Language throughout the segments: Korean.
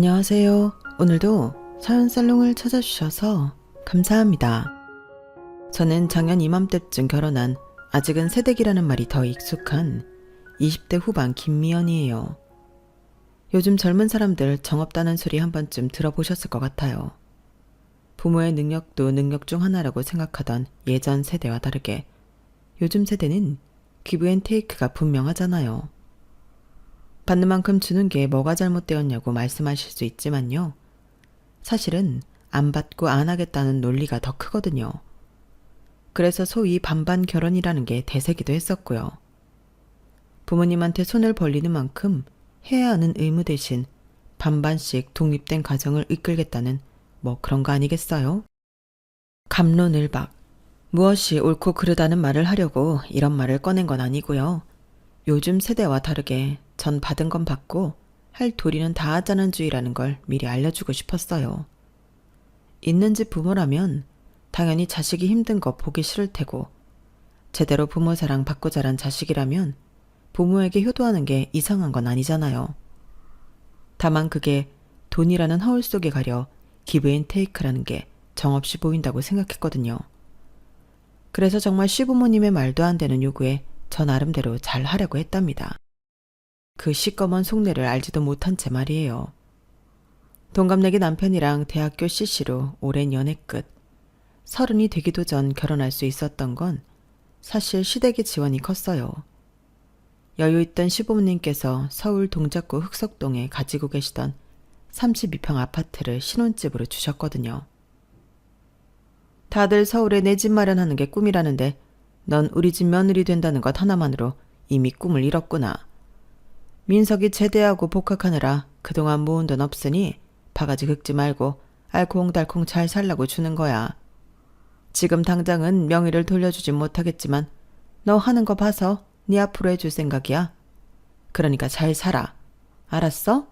안녕하세요. 오늘도 사연살롱을 찾아주셔서 감사합니다. 저는 작년 이맘때쯤 결혼한 아직은 새댁이라는 말이 더 익숙한 20대 후반 김미연이에요. 요즘 젊은 사람들 정없다는 소리 한 번쯤 들어보셨을 것 같아요. 부모의 능력도 능력 중 하나라고 생각하던 예전 세대와 다르게 요즘 세대는 기브앤테이크가 분명하잖아요. 받는 만큼 주는 게 뭐가 잘못되었냐고 말씀하실 수 있지만요. 사실은 안 받고 안 하겠다는 논리가 더 크거든요. 그래서 소위 반반 결혼이라는 게 대세기도 했었고요. 부모님한테 손을 벌리는 만큼 해야 하는 의무 대신 반반씩 독립된 가정을 이끌겠다는 뭐 그런 거 아니겠어요? 갑론을박. 무엇이 옳고 그르다는 말을 하려고 이런 말을 꺼낸 건 아니고요. 요즘 세대와 다르게 전 받은 건 받고 할 도리는 다 하자는 주의라는 걸 미리 알려주고 싶었어요. 있는 집 부모라면 당연히 자식이 힘든 거 보기 싫을 테고 제대로 부모 사랑 받고 자란 자식이라면 부모에게 효도하는 게 이상한 건 아니잖아요. 다만 그게 돈이라는 허울 속에 가려 기브앤테이크라는 게 정없이 보인다고 생각했거든요. 그래서 정말 시부모님의 말도 안 되는 요구에 저 나름대로 잘 하려고 했답니다. 그 시꺼먼 속내를 알지도 못한 채 말이에요. 동갑내기 남편이랑 대학교 CC로 오랜 연애 끝. 30이 되기도 전 결혼할 수 있었던 건 사실 시댁의 지원이 컸어요. 여유있던 시부모님께서 서울 동작구 흑석동에 가지고 계시던 32평 아파트를 신혼집으로 주셨거든요. 다들 서울에 내 집 마련하는 게 꿈이라는데 넌 우리 집 며느리 된다는 것 하나만으로 이미 꿈을 이뤘구나. 민석이 제대하고 복학하느라 그동안 모은 돈 없으니 바가지 긁지 말고 알콩달콩 잘 살라고 주는 거야. 지금 당장은 명의를 돌려주진 못하겠지만 너 하는 거 봐서 네 앞으로 해줄 생각이야. 그러니까 잘 살아. 알았어?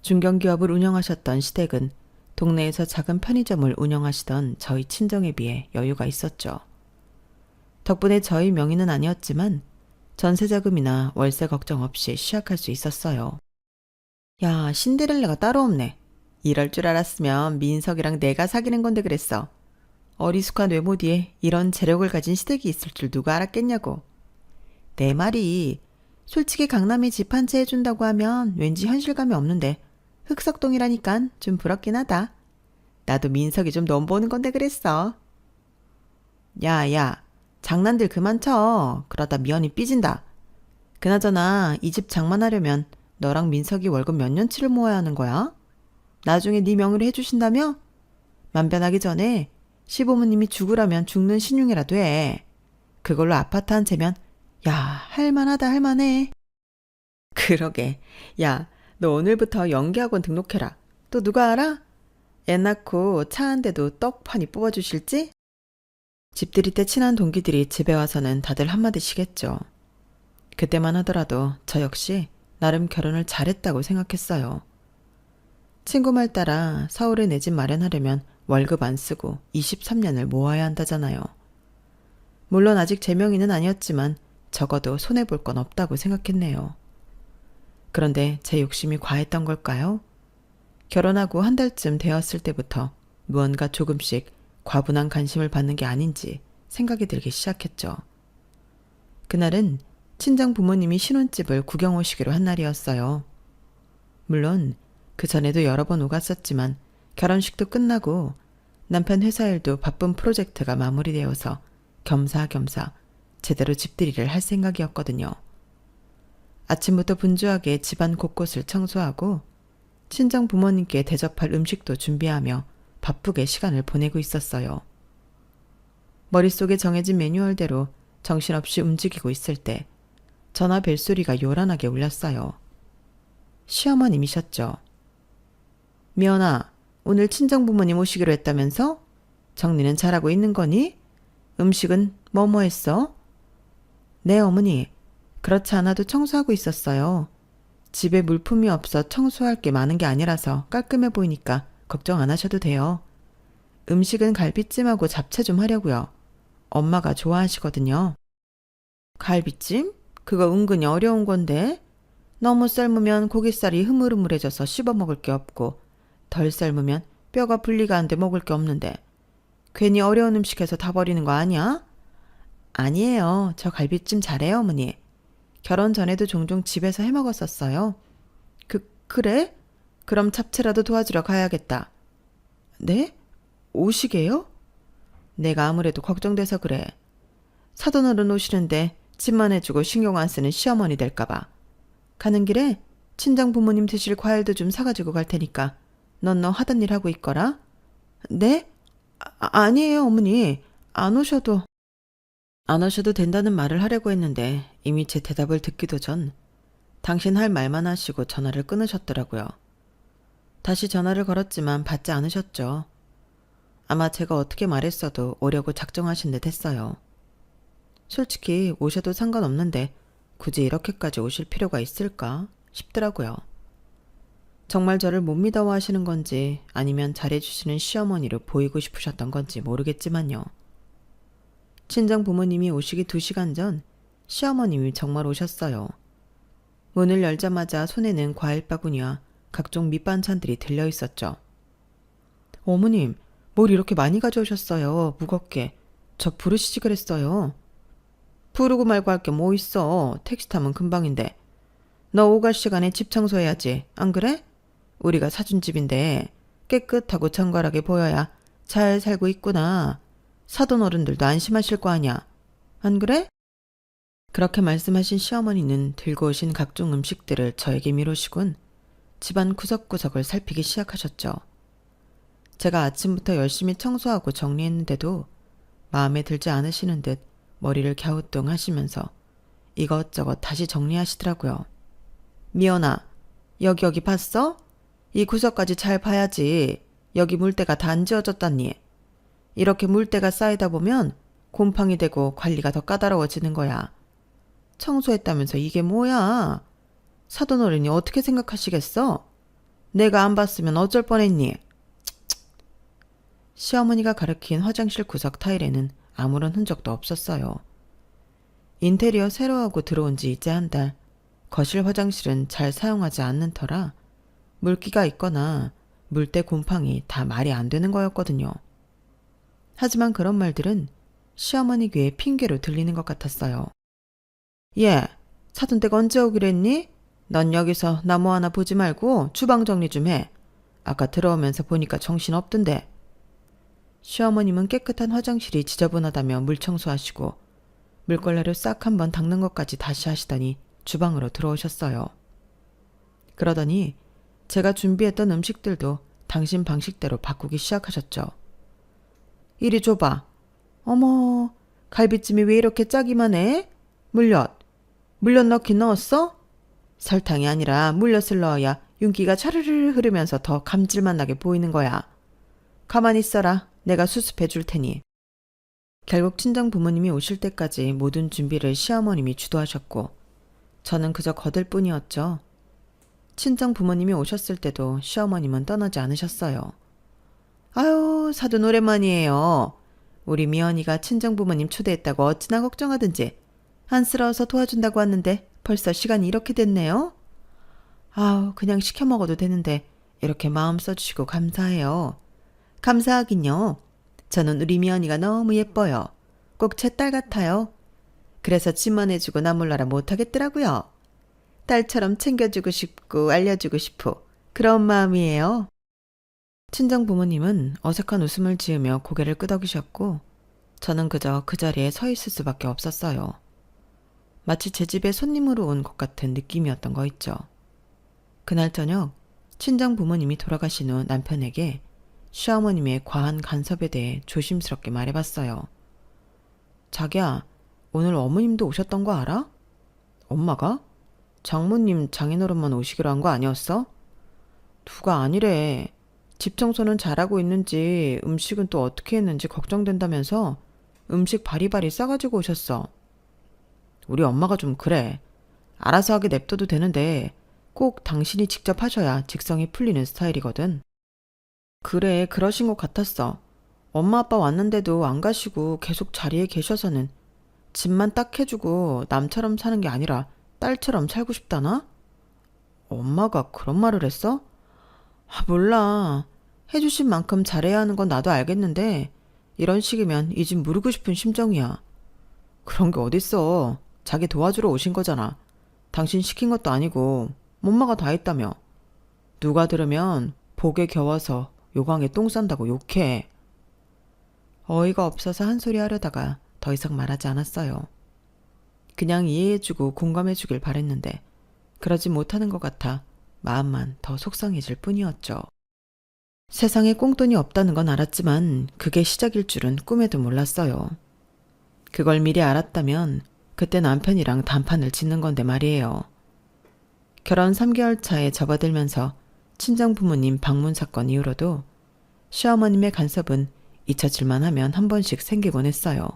중견기업을 운영하셨던 시댁은 동네에서 작은 편의점을 운영하시던 저희 친정에 비해 여유가 있었죠. 덕분에 저희 명의는 아니었지만 전세자금이나 월세 걱정 없이 시작할 수 있었어요. 야, 신데렐라가 따로 없네. 이럴 줄 알았으면 민석이랑 내가 사귀는 건데 그랬어. 어리숙한 외모 뒤에 이런 재력을 가진 시댁이 있을 줄 누가 알았겠냐고. 내 말이 솔직히 강남이 집 한 채 해준다고 하면 왠지 현실감이 없는데 흑석동이라니깐 좀 부럽긴 하다. 나도 민석이 좀 넘보는 건데 그랬어. 야, 장난들 그만 쳐. 그러다 미연이 삐진다. 그나저나 이 집 장만하려면 너랑 민석이 월급 몇 년치를 모아야 하는 거야? 나중에 네 명의로 해주신다며? 만변하기 전에 시부모님이 죽으라면 죽는 신용이라도 해. 그걸로 아파트 한 채면 야, 할만하다 할만해. 그러게. 야, 너 오늘부터 연기학원 등록해라. 또 누가 알아? 애 낳고 차 한 대도 떡하니 뽑아주실지? 집들이 때 친한 동기들이 집에 와서는 다들 한마디씩 했죠. 그때만 하더라도 저 역시 나름 결혼을 잘했다고 생각했어요. 친구 말 따라 서울에 내 집 마련하려면 월급 안 쓰고 23년을 모아야 한다잖아요. 물론 아직 제 명의는 아니었지만 적어도 손해볼 건 없다고 생각했네요. 그런데 제 욕심이 과했던 걸까요? 결혼하고 한 달쯤 되었을 때부터 무언가 조금씩 과분한 관심을 받는 게 아닌지 생각이 들기 시작했죠. 그날은 친정 부모님이 신혼집을 구경 오시기로 한 날이었어요. 물론 그 전에도 여러 번 오갔었지만 결혼식도 끝나고 남편 회사 일도 바쁜 프로젝트가 마무리되어서 겸사겸사 제대로 집들이를 할 생각이었거든요. 아침부터 분주하게 집안 곳곳을 청소하고 친정 부모님께 대접할 음식도 준비하며 바쁘게 시간을 보내고 있었어요. 머릿속에 정해진 매뉴얼대로 정신없이 움직이고 있을 때 전화 벨소리가 요란하게 울렸어요. 시어머님이셨죠. 미연아, 오늘 친정 부모님 오시기로 했다면서? 정리는 잘하고 있는 거니? 음식은 뭐뭐 했어? 네, 어머니. 그렇지 않아도 청소하고 있었어요. 집에 물품이 없어 청소할 게 많은 게 아니라서 깔끔해 보이니까 걱정 안 하셔도 돼요. 음식은 갈비찜하고 잡채 좀 하려고요. 엄마가 좋아하시거든요. 갈비찜? 그거 은근히 어려운 건데. 너무 삶으면 고깃살이 흐물흐물해져서 씹어먹을 게 없고 덜 삶으면 뼈가 분리가 안 돼 먹을 게 없는데 괜히 어려운 음식해서 다 버리는 거 아니야? 아니에요. 저 갈비찜 잘해요, 어머니. 결혼 전에도 종종 집에서 해먹었었어요. 그래? 그럼 잡채라도 도와주러 가야겠다. 네? 오시게요? 내가 아무래도 걱정돼서 그래. 사돈어른 오시는데 집만 해주고 신경 안 쓰는 시어머니 될까봐. 가는 길에 친정 부모님 드실 과일도 좀 사가지고 갈 테니까 넌 너 하던 일 하고 있거라. 네? 아니에요, 어머니. 안 오셔도 된다는 말을 하려고 했는데 이미 제 대답을 듣기도 전 당신 할 말만 하시고 전화를 끊으셨더라고요. 다시 전화를 걸었지만 받지 않으셨죠. 아마 제가 어떻게 말했어도 오려고 작정하신 듯 했어요. 솔직히 오셔도 상관없는데 굳이 이렇게까지 오실 필요가 있을까 싶더라고요. 정말 저를 못 믿어하시는 건지 아니면 잘해주시는 시어머니로 보이고 싶으셨던 건지 모르겠지만요. 친정 부모님이 오시기 2시간 전 시어머님이 정말 오셨어요. 문을 열자마자 손에는 과일 바구니와 각종 밑반찬들이 들려 있었죠. 어머님, 뭘 이렇게 많이 가져오셨어요. 무겁게. 저 부르시지 그랬어요. 부르고 말고 할 게 뭐 있어. 택시 타면 금방인데. 너 오갈 시간에 집 청소해야지. 안 그래? 우리가 사준 집인데 깨끗하고 정갈하게 보여야 잘 살고 있구나. 사돈 어른들도 안심하실 거 아니야. 안 그래? 그렇게 말씀하신 시어머니는 들고 오신 각종 음식들을 저에게 미루시곤 집안 구석구석을 살피기 시작하셨죠. 제가 아침부터 열심히 청소하고 정리했는데도 마음에 들지 않으시는 듯 머리를 갸우뚱 하시면서 이것저것 다시 정리하시더라고요. 미연아, 여기 봤어? 이 구석까지 잘 봐야지. 여기 물때가 다 안 지워졌다니. 이렇게 물때가 쌓이다 보면 곰팡이 되고 관리가 더 까다로워지는 거야. 청소했다면서 이게 뭐야? 사돈 어른이 어떻게 생각하시겠어? 내가 안 봤으면 어쩔 뻔했니? 시어머니가 가리킨 화장실 구석 타일에는 아무런 흔적도 없었어요. 인테리어 새로 하고 들어온 지 이제 한 달. 거실 화장실은 잘 사용하지 않는 터라 물기가 있거나 물때 곰팡이 다 말이 안 되는 거였거든요. 하지만 그런 말들은 시어머니 귀에 핑계로 들리는 것 같았어요. 예, 사돈댁 언제 오기로 했니? 넌 여기서 나무 하나 보지 말고 주방 정리 좀 해. 아까 들어오면서 보니까 정신 없던데. 시어머님은 깨끗한 화장실이 지저분하다며 물 청소하시고 물걸레로 싹 한번 닦는 것까지 다시 하시더니 주방으로 들어오셨어요. 그러더니 제가 준비했던 음식들도 당신 방식대로 바꾸기 시작하셨죠. 이리 줘봐. 어머, 갈비찜이 왜 이렇게 짜기만 해? 물엿 넣긴 넣었어? 설탕이 아니라 물엿을 넣어야 윤기가 차르르 흐르면서 더 감질맛 나게 보이는 거야. 가만히 있어라. 내가 수습해 줄 테니. 결국 친정 부모님이 오실 때까지 모든 준비를 시어머님이 주도하셨고 저는 그저 거들 뿐이었죠. 친정 부모님이 오셨을 때도 시어머님은 떠나지 않으셨어요. 아유, 사돈 오랜만이에요. 우리 미연이가 친정 부모님 초대했다고 어찌나 걱정하든지 안쓰러워서 도와준다고 왔는데 벌써 시간이 이렇게 됐네요. 아우, 그냥 시켜 먹어도 되는데 이렇게 마음 써주시고 감사해요. 감사하긴요. 저는 우리 미연이가 너무 예뻐요. 꼭 제 딸 같아요. 그래서 집만 해주고 나 몰라라 못하겠더라고요. 딸처럼 챙겨주고 싶고 알려주고 싶고 그런 마음이에요. 친정 부모님은 어색한 웃음을 지으며 고개를 끄덕이셨고 저는 그저 그 자리에 서 있을 수밖에 없었어요. 마치 제 집에 손님으로 온 것 같은 느낌이었던 거 있죠. 그날 저녁 친정 부모님이 돌아가신 후 남편에게 시어머님의 과한 간섭에 대해 조심스럽게 말해봤어요. 자기야, 오늘 어머님도 오셨던 거 알아? 엄마가? 장모님 장인어른만 오시기로 한 거 아니었어? 누가 아니래. 집 청소는 잘하고 있는지 음식은 또 어떻게 했는지 걱정된다면서 음식 바리바리 싸가지고 오셨어. 우리 엄마가 좀 그래. 알아서 하게 냅둬도 되는데 꼭 당신이 직접 하셔야 직성이 풀리는 스타일이거든. 그래, 그러신 것 같았어. 엄마 아빠 왔는데도 안 가시고 계속 자리에 계셔서는 집만 딱 해주고 남처럼 사는 게 아니라 딸처럼 살고 싶다나? 엄마가 그런 말을 했어? 몰라. 해주신 만큼 잘해야 하는 건 나도 알겠는데 이런 식이면 이 집 무르고 싶은 심정이야. 그런 게 어딨어. 자기 도와주러 오신 거잖아. 당신 시킨 것도 아니고 엄마가 다 했다며. 누가 들으면 복에 겨워서 요강에 똥 싼다고 욕해. 어이가 없어서 한 소리 하려다가 더 이상 말하지 않았어요. 그냥 이해해주고 공감해주길 바랬는데 그러지 못하는 것 같아 마음만 더 속상해질 뿐이었죠. 세상에 꽁돈이 없다는 건 알았지만 그게 시작일 줄은 꿈에도 몰랐어요. 그걸 미리 알았다면 그때 남편이랑 단판을 짓는 건데 말이에요. 결혼 3개월 차에 접어들면서 친정 부모님 방문 사건 이후로도 시어머님의 간섭은 잊혀질만 하면 한 번씩 생기곤 했어요.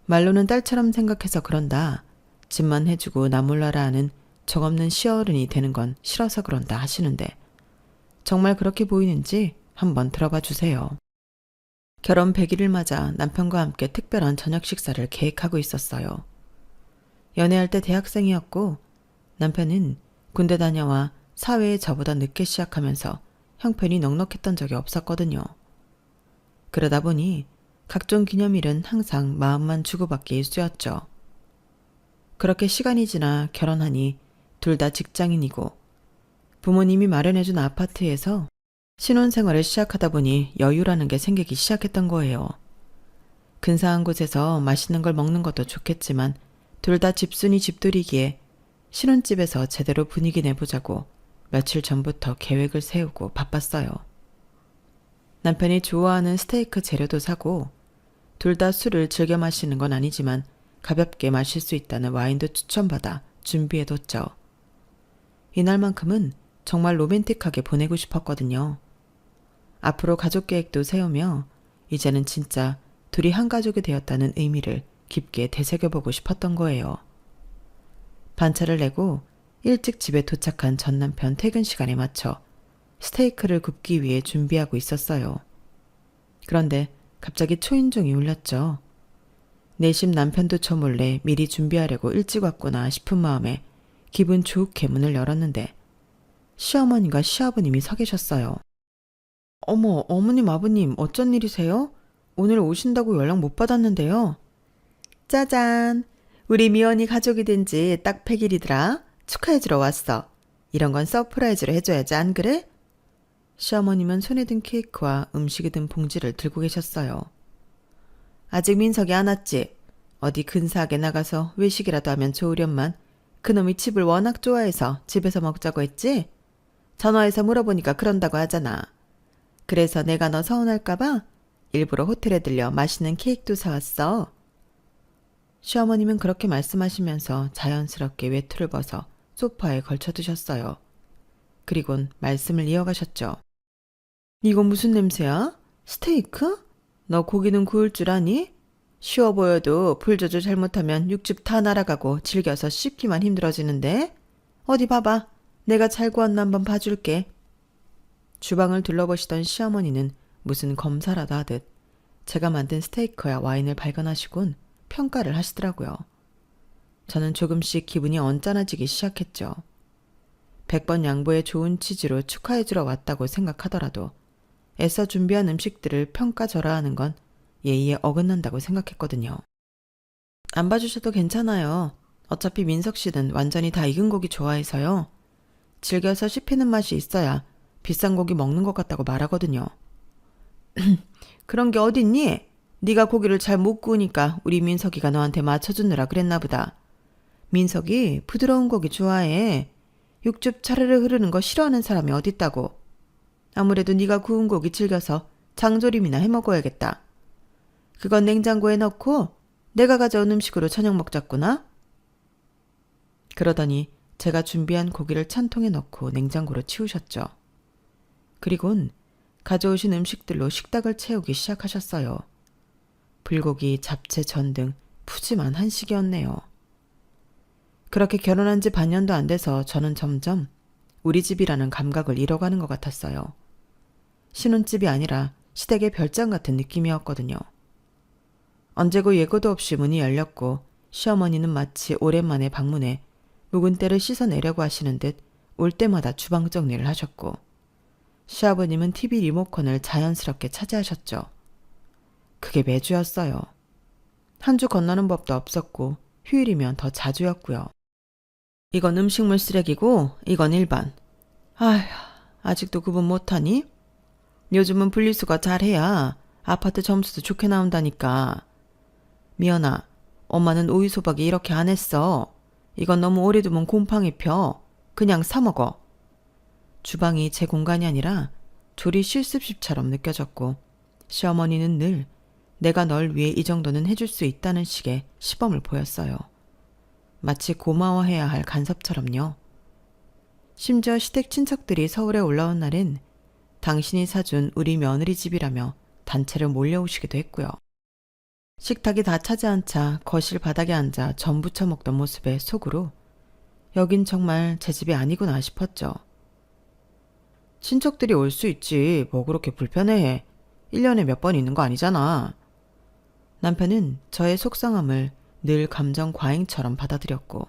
말로는 딸처럼 생각해서 그런다, 집만 해주고 나 몰라라 하는 정없는 시어른이 되는 건 싫어서 그런다 하시는데 정말 그렇게 보이는지 한번 들어봐 주세요. 결혼 100일을 맞아 남편과 함께 특별한 저녁 식사를 계획하고 있었어요. 연애할 때 대학생이었고 남편은 군대 다녀와 사회에 저보다 늦게 시작하면서 형편이 넉넉했던 적이 없었거든요. 그러다 보니 각종 기념일은 항상 마음만 주고받기 일쑤였죠. 그렇게 시간이 지나 결혼하니 둘 다 직장인이고 부모님이 마련해준 아파트에서 신혼생활을 시작하다 보니 여유라는 게 생기기 시작했던 거예요. 근사한 곳에서 맛있는 걸 먹는 것도 좋겠지만 둘 다 집순이 집돌이기에 신혼집에서 제대로 분위기 내보자고 며칠 전부터 계획을 세우고 바빴어요. 남편이 좋아하는 스테이크 재료도 사고 둘 다 술을 즐겨 마시는 건 아니지만 가볍게 마실 수 있다는 와인도 추천받아 준비해뒀죠. 이날만큼은 정말 로맨틱하게 보내고 싶었거든요. 앞으로 가족 계획도 세우며 이제는 진짜 둘이 한 가족이 되었다는 의미를 깊게 되새겨보고 싶었던 거예요. 반차를 내고 일찍 집에 도착한 전 남편 퇴근 시간에 맞춰 스테이크를 굽기 위해 준비하고 있었어요. 그런데 갑자기 초인종이 울렸죠. 내심 남편도 저 몰래 미리 준비하려고 일찍 왔구나 싶은 마음에 기분 좋게 문을 열었는데 시어머니가 시아버님이 서 계셨어요. 어머, 어머님, 아버님, 어쩐 일이세요? 오늘 오신다고 연락 못 받았는데요. 짜잔! 우리 미연이 가족이 된 지 딱 100일이더라. 축하해주러 왔어. 이런 건 서프라이즈로 해줘야지, 안 그래? 시어머님은 손에 든 케이크와 음식이 든 봉지를 들고 계셨어요. 아직 민석이 안 왔지? 어디 근사하게 나가서 외식이라도 하면 좋으련만 그놈이 칩을 워낙 좋아해서 집에서 먹자고 했지? 전화해서 물어보니까 그런다고 하잖아. 그래서 내가 너 서운할까봐 일부러 호텔에 들려 맛있는 케이크도 사왔어. 시어머님은 그렇게 말씀하시면서 자연스럽게 외투를 벗어 소파에 걸쳐두셨어요. 그리곤 말씀을 이어가셨죠. 이거 무슨 냄새야? 스테이크? 너 고기는 구울 줄 아니? 쉬워 보여도 불 조절 잘못하면 육즙 다 날아가고 질겨서 씹기만 힘들어지는데? 어디 봐봐. 내가 잘 구웠나 한번 봐줄게. 주방을 둘러보시던 시어머니는 무슨 검사라도 하듯 제가 만든 스테이크와 와인을 발견하시곤 평가를 하시더라고요. 저는 조금씩 기분이 언짢아지기 시작했죠. 100번 양보해 좋은 취지로 축하해주러 왔다고 생각하더라도 애써 준비한 음식들을 평가절하하는 건 예의에 어긋난다고 생각했거든요. 안 봐주셔도 괜찮아요. 어차피 민석 씨는 완전히 다 익은 고기 좋아해서요. 즐겨서 씹히는 맛이 있어야 비싼 고기 먹는 것 같다고 말하거든요. 그런 게 어딨니? 네가 고기를 잘 못 구우니까 우리 민석이가 너한테 맞춰주느라 그랬나 보다. 민석이 부드러운 고기 좋아해. 육즙 차르르 흐르는 거 싫어하는 사람이 어딨다고. 아무래도 네가 구운 고기 즐겨서 장조림이나 해먹어야겠다. 그건 냉장고에 넣고 내가 가져온 음식으로 저녁 먹자꾸나. 그러더니 제가 준비한 고기를 찬통에 넣고 냉장고로 치우셨죠. 그리곤 가져오신 음식들로 식탁을 채우기 시작하셨어요. 불고기, 잡채, 전 등 푸짐한 한식이었네요. 그렇게 결혼한 지 반년도 안 돼서 저는 점점 우리 집이라는 감각을 잃어가는 것 같았어요. 신혼집이 아니라 시댁의 별장 같은 느낌이었거든요. 언제고 예고도 없이 문이 열렸고 시어머니는 마치 오랜만에 방문해 묵은 때를 씻어내려고 하시는 듯 올 때마다 주방 정리를 하셨고 시아버님은 TV 리모컨을 자연스럽게 차지하셨죠. 그게 매주였어요. 한 주 건너는 법도 없었고 휴일이면 더 자주였고요. 이건 음식물 쓰레기고 이건 일반. 아휴, 아직도 구분 못하니? 요즘은 분리수거 잘해야 아파트 점수도 좋게 나온다니까. 미연아, 엄마는 오이소박이 이렇게 안 했어. 이건 너무 오래 두면 곰팡이 펴. 그냥 사 먹어. 주방이 제 공간이 아니라 조리 실습실처럼 느껴졌고 시어머니는 늘 내가 널 위해 이 정도는 해줄 수 있다는 식의 시범을 보였어요. 마치 고마워해야 할 간섭처럼요. 심지어 시댁 친척들이 서울에 올라온 날엔 당신이 사준 우리 며느리 집이라며 단체로 몰려오시기도 했고요. 식탁이 다 차지 않자 거실 바닥에 앉아 전 부쳐 먹던 모습에 속으로 여긴 정말 제 집이 아니구나 싶었죠. 친척들이 올 수 있지 뭐 그렇게 불편해해. 1년에 몇 번 있는 거 아니잖아. 남편은 저의 속상함을 늘 감정 과잉처럼 받아들였고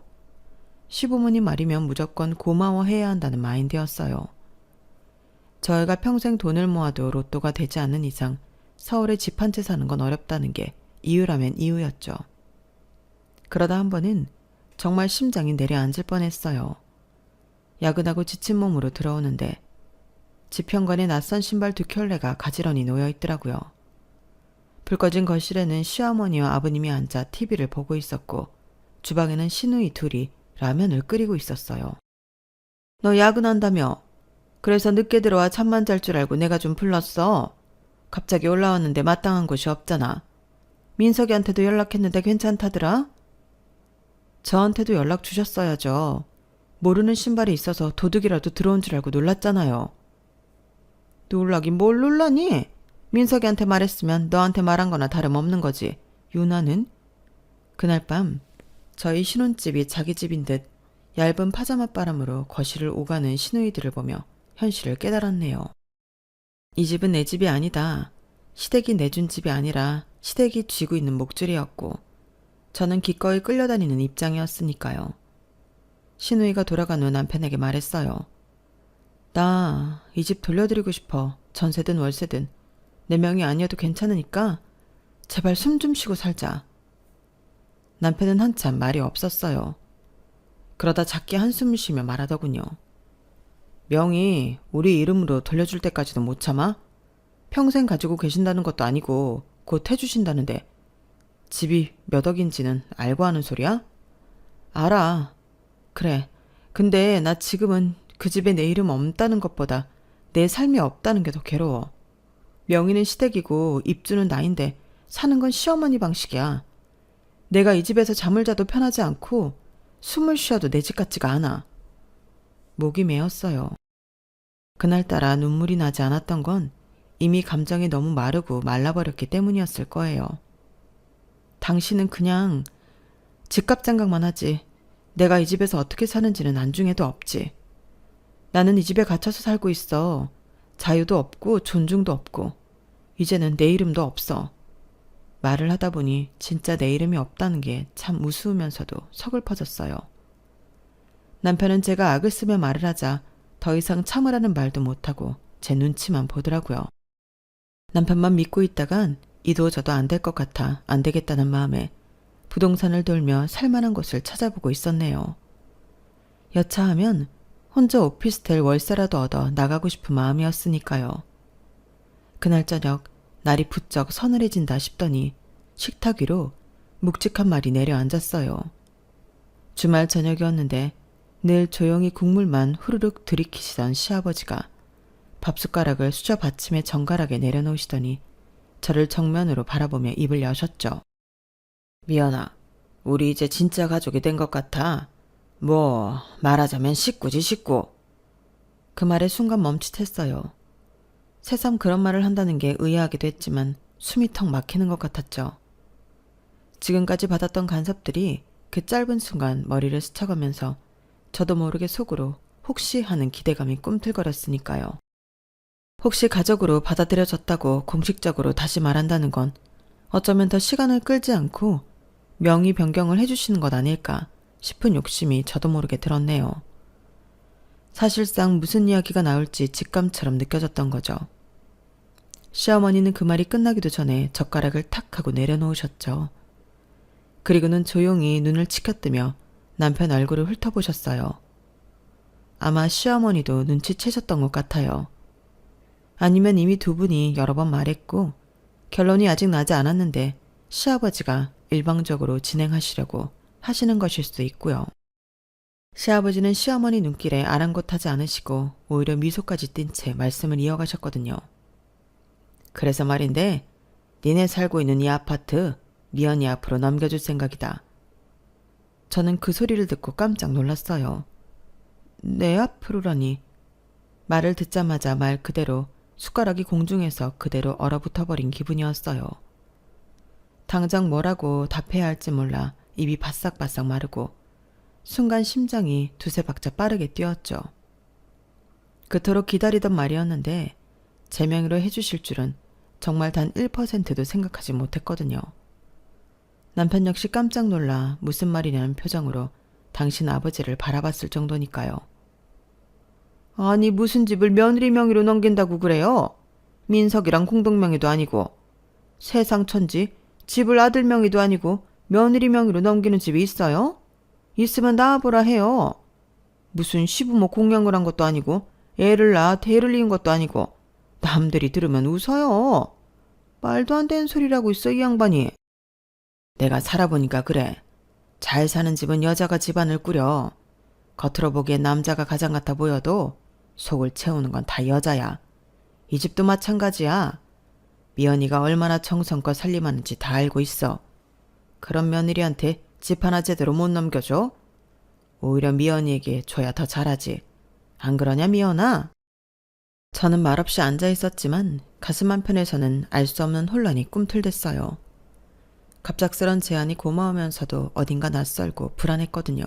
시부모님 말이면 무조건 고마워해야 한다는 마인드였어요. 저희가 평생 돈을 모아도 로또가 되지 않는 이상 서울에 집 한 채 사는 건 어렵다는 게 이유라면 이유였죠. 그러다 한 번은 정말 심장이 내려앉을 뻔했어요. 야근하고 지친 몸으로 들어오는데 집 현관에 낯선 신발 2켤레가 가지런히 놓여 있더라고요. 불 꺼진 거실에는 시어머니와 아버님이 앉아 TV를 보고 있었고 주방에는 시누이 둘이 라면을 끓이고 있었어요. 너 야근한다며? 그래서 늦게 들어와 잠만 잘 줄 알고 내가 좀 불렀어. 갑자기 올라왔는데 마땅한 곳이 없잖아. 민석이한테도 연락했는데 괜찮다더라? 저한테도 연락 주셨어야죠. 모르는 신발이 있어서 도둑이라도 들어온 줄 알고 놀랐잖아요. 놀라긴 뭘 놀라니? 민석이한테 말했으면 너한테 말한 거나 다름없는 거지. 유나는? 그날 밤 저희 신혼집이 자기 집인 듯 얇은 파자마 바람으로 거실을 오가는 시누이들을 보며 현실을 깨달았네요. 이 집은 내 집이 아니다. 시댁이 내준 집이 아니라 시댁이 쥐고 있는 목줄이었고 저는 기꺼이 끌려다니는 입장이었으니까요. 시누이가 돌아간 후 남편에게 말했어요. 나 이 집 돌려드리고 싶어. 전세든 월세든. 내 명이 아니어도 괜찮으니까 제발 숨 좀 쉬고 살자. 남편은 한참 말이 없었어요. 그러다 작게 한숨을 쉬며 말하더군요. 명이 우리 이름으로 돌려줄 때까지도 못 참아? 평생 가지고 계신다는 것도 아니고 곧 해주신다는데 집이 몇 억인지는 알고 하는 소리야? 알아. 그래. 근데 나 지금은 그 집에 내 이름 없다는 것보다 내 삶이 없다는 게 더 괴로워. 명의는 시댁이고 입주는 나인데 사는 건 시어머니 방식이야. 내가 이 집에서 잠을 자도 편하지 않고 숨을 쉬어도 내 집 같지가 않아. 목이 메었어요. 그날따라 눈물이 나지 않았던 건 이미 감정이 너무 마르고 말라버렸기 때문이었을 거예요. 당신은 그냥 집값 생각만 하지. 내가 이 집에서 어떻게 사는지는 안중에도 없지. 나는 이 집에 갇혀서 살고 있어. 자유도 없고 존중도 없고 이제는 내 이름도 없어. 말을 하다 보니 진짜 내 이름이 없다는 게 참 우스우면서도 서글퍼졌어요. 남편은 제가 악을 쓰며 말을 하자 더 이상 참으라는 말도 못하고 제 눈치만 보더라고요. 남편만 믿고 있다간 이도 저도 안 될 것 같아 안 되겠다는 마음에 부동산을 돌며 살만한 곳을 찾아보고 있었네요. 여차하면 혼자 오피스텔 월세라도 얻어 나가고 싶은 마음이었으니까요. 그날 저녁 날이 부쩍 서늘해진다 싶더니 식탁 위로 묵직한 말이 내려앉았어요. 주말 저녁이었는데 늘 조용히 국물만 후루룩 들이키시던 시아버지가 밥숟가락을 수저 받침에 정갈하게 내려놓으시더니 저를 정면으로 바라보며 입을 여셨죠. 미연아, 우리 이제 진짜 가족이 된 것 같아. 뭐 말하자면 식구지 식구. 그 말에 순간 멈칫했어요. 새삼 그런 말을 한다는 게 의아하기도 했지만 숨이 턱 막히는 것 같았죠. 지금까지 받았던 간섭들이 그 짧은 순간 머리를 스쳐가면서 저도 모르게 속으로 혹시 하는 기대감이 꿈틀거렸으니까요. 혹시 가족으로 받아들여졌다고 공식적으로 다시 말한다는 건 어쩌면 더 시간을 끌지 않고 명의 변경을 해주시는 것 아닐까 싶은 욕심이 저도 모르게 들었네요. 사실상 무슨 이야기가 나올지 직감처럼 느껴졌던 거죠. 시어머니는 그 말이 끝나기도 전에 젓가락을 탁 하고 내려놓으셨죠. 그리고는 조용히 눈을 치켜뜨며 남편 얼굴을 훑어보셨어요. 아마 시어머니도 눈치채셨던 것 같아요. 아니면 이미 두 분이 여러 번 말했고 결론이 아직 나지 않았는데 시아버지가 일방적으로 진행하시려고 하시는 것일 수도 있고요. 시아버지는 시어머니 눈길에 아랑곳하지 않으시고 오히려 미소까지 띈 채 말씀을 이어가셨거든요. 그래서 말인데 니네 살고 있는 이 아파트 미연이 앞으로 넘겨줄 생각이다. 저는 그 소리를 듣고 깜짝 놀랐어요. 내 앞으로라니. 말을 듣자마자 말 그대로 숟가락이 공중에서 그대로 얼어붙어버린 기분이었어요. 당장 뭐라고 답해야 할지 몰라 입이 바싹바싹 마르고 순간 심장이 두세 박자 빠르게 뛰었죠. 그토록 기다리던 말이었는데 제 명의로 해주실 줄은 정말 단 1%도 생각하지 못했거든요. 남편 역시 깜짝 놀라 무슨 말이냐는 표정으로 당신 아버지를 바라봤을 정도니까요. 아니 무슨 집을 며느리 명의로 넘긴다고 그래요? 민석이랑 공동명의도 아니고 세상 천지 집을 아들 명의도 아니고 며느리 명의로 넘기는 집이 있어요? 있으면 낳아보라 해요. 무슨 시부모 공양을 한 것도 아니고 애를 낳아 대를 이은 것도 아니고 남들이 들으면 웃어요. 말도 안 되는 소리라고 있어 이 양반이. 내가 살아보니까 그래. 잘 사는 집은 여자가 집안을 꾸려. 겉으로 보기엔 남자가 가장 같아 보여도 속을 채우는 건 다 여자야. 이 집도 마찬가지야. 미연이가 얼마나 정성껏 살림하는지 다 알고 있어. 그런 며느리한테 집 하나 제대로 못 넘겨줘? 오히려 미연이에게 줘야 더 잘하지. 안 그러냐 미연아? 저는 말없이 앉아 있었지만 가슴 한편에서는 알 수 없는 혼란이 꿈틀댔어요. 갑작스런 제안이 고마우면서도 어딘가 낯설고 불안했거든요.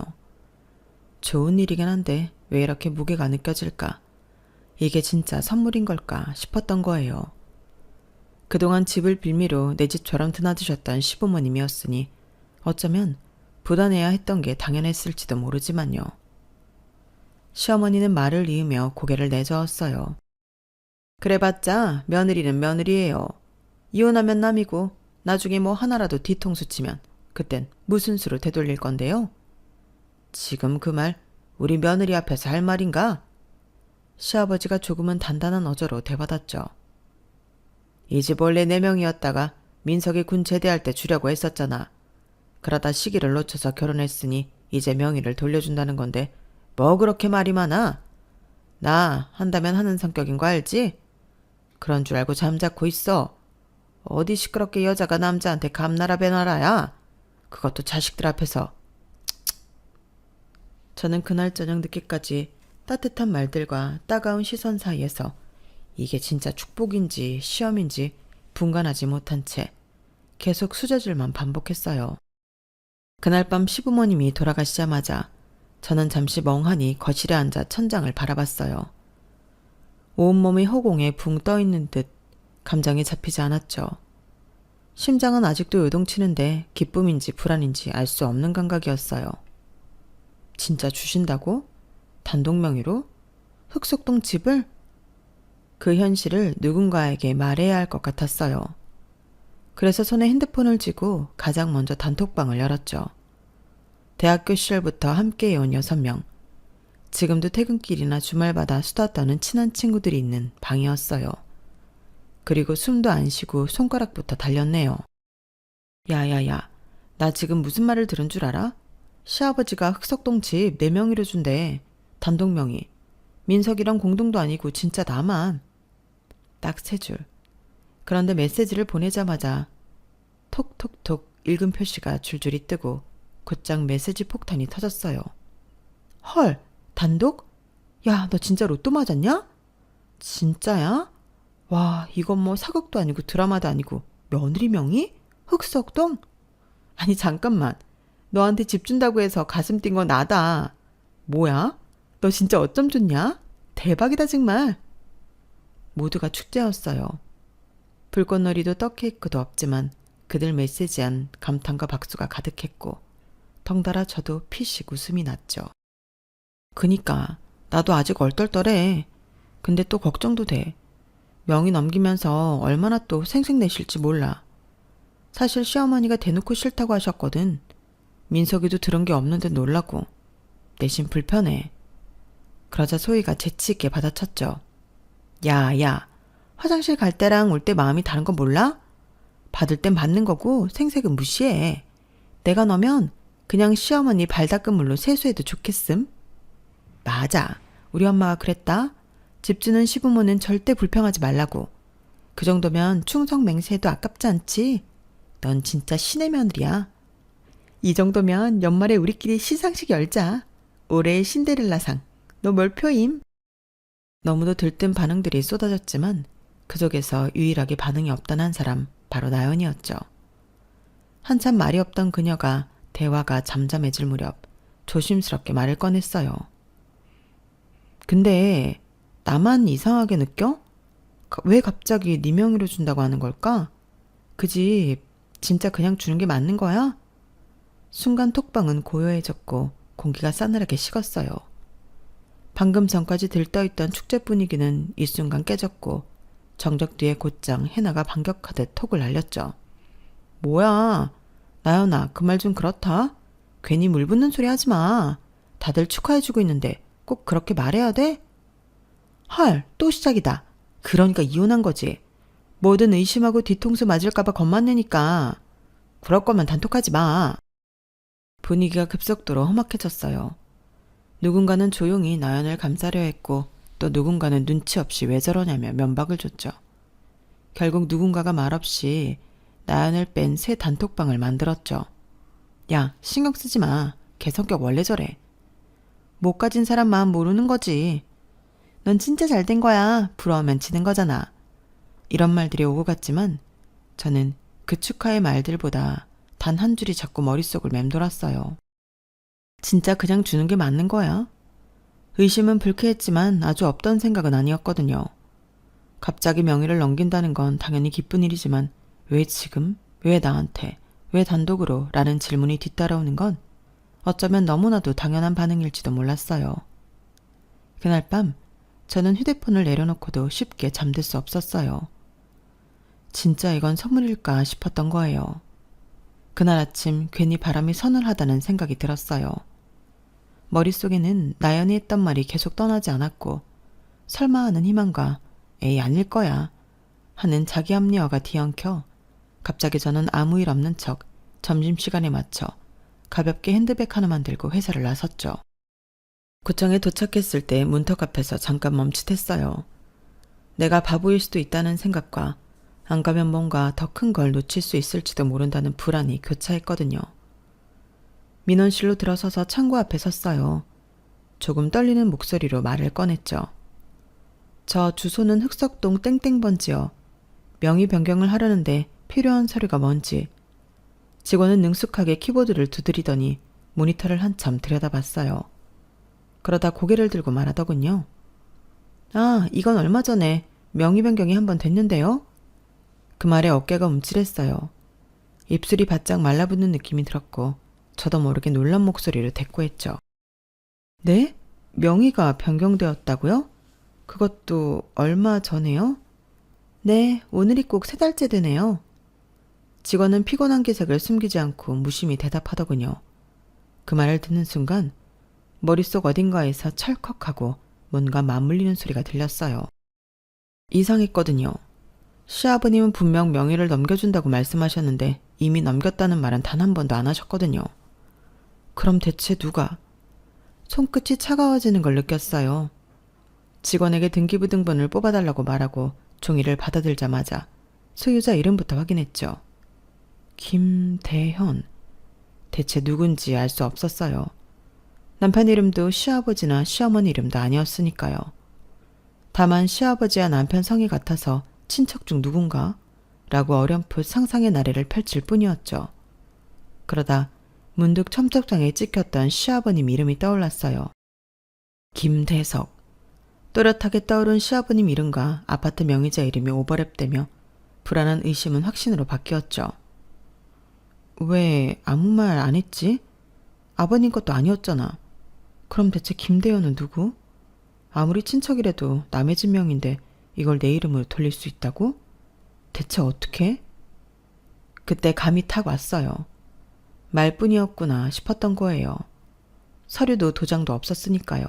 좋은 일이긴 한데 왜 이렇게 무게가 느껴질까? 이게 진짜 선물인 걸까 싶었던 거예요. 그동안 집을 빌미로 내 집처럼 드나드셨던 시부모님이었으니 어쩌면 부단해야 했던 게 당연했을지도 모르지만요. 시어머니는 말을 이으며 고개를 내저었어요. 그래봤자 며느리는 며느리예요. 이혼하면 남이고 나중에 뭐 하나라도 뒤통수 치면 그땐 무슨 수로 되돌릴 건데요? 지금 그 말 우리 며느리 앞에서 할 말인가? 시아버지가 조금은 단단한 어조로 되받았죠. 이 집 원래 4명이었다가 민석이 군 제대할 때 주려고 했었잖아. 그러다 시기를 놓쳐서 결혼했으니 이제 명의를 돌려준다는 건데 뭐 그렇게 말이 많아? 나 한다면 하는 성격인 거 알지? 그런 줄 알고 잠자코 있어. 어디 시끄럽게 여자가 남자한테 감나라 배나라야. 그것도 자식들 앞에서. 저는 그날 저녁 늦게까지 따뜻한 말들과 따가운 시선 사이에서 이게 진짜 축복인지 시험인지 분간하지 못한 채 계속 수저질만 반복했어요. 그날 밤 시부모님이 돌아가시자마자 저는 잠시 멍하니 거실에 앉아 천장을 바라봤어요. 온몸이 허공에 붕 떠있는 듯 감정이 잡히지 않았죠. 심장은 아직도 요동치는데 기쁨인지 불안인지 알 수 없는 감각이었어요. 진짜 주신다고? 단독 명의로? 흑석동 집을? 그 현실을 누군가에게 말해야 할 것 같았어요. 그래서 손에 핸드폰을 쥐고 가장 먼저 단톡방을 열었죠. 대학교 시절부터 함께해온 6명. 지금도 퇴근길이나 주말마다 수다 떠는 친한 친구들이 있는 방이었어요. 그리고 숨도 안 쉬고 손가락부터 달렸네요. 야야야, 나 지금 무슨 말을 들은 줄 알아? 시아버지가 흑석동 집 4명이로 준대. 단독 명의. 민석이랑 공동도 아니고 진짜 나만. 딱 3줄. 그런데 메시지를 보내자마자 톡톡톡 읽음 표시가 줄줄이 뜨고 곧장 메시지 폭탄이 터졌어요. 헐, 단독? 야, 너 진짜 로또 맞았냐? 진짜야? 와, 이건 뭐 사극도 아니고 드라마도 아니고 며느리 명의? 흑석동? 아니 잠깐만. 너한테 집 준다고 해서 가슴 뛴 건 나다. 뭐야? 너 진짜 어쩜 좋냐? 대박이다 정말. 모두가 축제였어요. 불꽃놀이도 떡케이크도 없지만 그들 메시지한 감탄과 박수가 가득했고 덩달아 저도 피식 웃음이 났죠. 그니까 나도 아직 얼떨떨해. 근데 또 걱정도 돼. 명의 넘기면서 얼마나 또 생색내실지 몰라. 사실 시어머니가 대놓고 싫다고 하셨거든. 민석이도 들은 게 없는데 놀라고. 내심 불편해. 그러자 소희가 재치있게 받아쳤죠. 야, 화장실 갈 때랑 올 때 마음이 다른 거 몰라? 받을 땐 받는 거고 생색은 무시해. 내가 너면 그냥 시어머니 발 닦은 물로 세수해도 좋겠음? 맞아. 우리 엄마가 그랬다. 집 주는 시부모는 절대 불평하지 말라고. 그 정도면 충성 맹세해도 아깝지 않지? 넌 진짜 신의 며느리야. 이 정도면 연말에 우리끼리 시상식 열자. 올해의 신데렐라상. 너 몰표임? 너무도 들뜬 반응들이 쏟아졌지만 그 속에서 유일하게 반응이 없던 한 사람 바로 나연이었죠. 한참 말이 없던 그녀가 대화가 잠잠해질 무렵 조심스럽게 말을 꺼냈어요. 근데 나만 이상하게 느껴? 왜 갑자기 네 명의로 준다고 하는 걸까? 그 집 진짜 그냥 주는 게 맞는 거야? 순간 톡방은 고요해졌고 공기가 싸늘하게 식었어요. 방금 전까지 들떠있던 축제 분위기는 이 순간 깨졌고 정적 뒤에 곧장 해나가 반격하듯 톡을 날렸죠. 뭐야? 나연아, 그 말 좀 그렇다? 괜히 물 붓는 소리 하지 마. 다들 축하해주고 있는데 꼭 그렇게 말해야 돼? 헐, 또 시작이다. 그러니까 이혼한 거지. 뭐든 의심하고 뒤통수 맞을까봐 겁만 내니까. 그럴 거면 단톡하지 마. 분위기가 급속도로 험악해졌어요. 누군가는 조용히 나연을 감싸려 했고 또 누군가는 눈치 없이 왜 저러냐며 면박을 줬죠. 결국 누군가가 말없이 나연을 뺀 새 단톡방을 만들었죠. 야, 신경 쓰지 마. 걔 성격 원래 저래. 못 가진 사람 마음 모르는 거지. 넌 진짜 잘된 거야. 부러우면 지는 거잖아. 이런 말들이 오고 갔지만 저는 그 축하의 말들보다 단 한 줄이 자꾸 머릿속을 맴돌았어요. 진짜 그냥 주는 게 맞는 거야. 의심은 불쾌했지만 아주 없던 생각은 아니었거든요. 갑자기 명의를 넘긴다는 건 당연히 기쁜 일이지만 왜 지금? 왜 나한테? 왜 단독으로? 라는 질문이 뒤따라오는 건 어쩌면 너무나도 당연한 반응일지도 몰랐어요. 그날 밤 저는 휴대폰을 내려놓고도 쉽게 잠들 수 없었어요. 진짜 이건 선물일까 싶었던 거예요. 그날 아침 괜히 바람이 서늘하다는 생각이 들었어요. 머릿속에는 나연이 했던 말이 계속 떠나지 않았고 설마 하는 희망과 에이 아닐 거야 하는 자기 합리화가 뒤엉켜 갑자기 저는 아무 일 없는 척 점심시간에 맞춰 가볍게 핸드백 하나만 들고 회사를 나섰죠. 구청에 도착했을 때 문턱 앞에서 잠깐 멈칫했어요. 내가 바보일 수도 있다는 생각과 안 가면 뭔가 더 큰 걸 놓칠 수 있을지도 모른다는 불안이 교차했거든요. 민원실로 들어서서 창구 앞에 섰어요. 조금 떨리는 목소리로 말을 꺼냈죠. 저 주소는 흑석동 땡땡번지요. 명의 변경을 하려는데 필요한 서류가 뭔지. 직원은 능숙하게 키보드를 두드리더니 모니터를 한참 들여다봤어요. 그러다 고개를 들고 말하더군요. 아, 이건 얼마 전에 명의 변경이 한 번 됐는데요. 그 말에 어깨가 움찔했어요. 입술이 바짝 말라붙는 느낌이 들었고 저도 모르게 놀란 목소리로 대꾸했죠. 네? 명의가 변경되었다고요? 그것도 얼마 전에요? 네, 오늘이 꼭 3달째 되네요. 직원은 피곤한 기색을 숨기지 않고 무심히 대답하더군요. 그 말을 듣는 순간 머릿속 어딘가에서 찰컥하고 뭔가 맞물리는 소리가 들렸어요. 이상했거든요. 시아버님은 분명 명의를 넘겨준다고 말씀하셨는데 이미 넘겼다는 말은 단 한 번도 안 하셨거든요. 그럼 대체 누가? 손끝이 차가워지는 걸 느꼈어요. 직원에게 등기부등본을 뽑아달라고 말하고 종이를 받아들자마자 소유자 이름부터 확인했죠. 김대현. 대체 누군지 알 수 없었어요. 남편 이름도 시아버지나 시어머니 이름도 아니었으니까요. 다만 시아버지와 남편 성이 같아서 친척 중 누군가? 라고 어렴풋 상상의 나래를 펼칠 뿐이었죠. 그러다 문득 첨석장에 찍혔던 시아버님 이름이 떠올랐어요. 김대석. 또렷하게 떠오른 시아버님 이름과 아파트 명의자 이름이 오버랩되며 불안한 의심은 확신으로 바뀌었죠. 왜 아무 말 안 했지? 아버님 것도 아니었잖아. 그럼 대체 김대현은 누구? 아무리 친척이라도 남의 집 명인데 이걸 내 이름으로 돌릴 수 있다고? 대체 어떻게? 그때 감이 탁 왔어요. 말뿐이었구나 싶었던 거예요. 서류도 도장도 없었으니까요.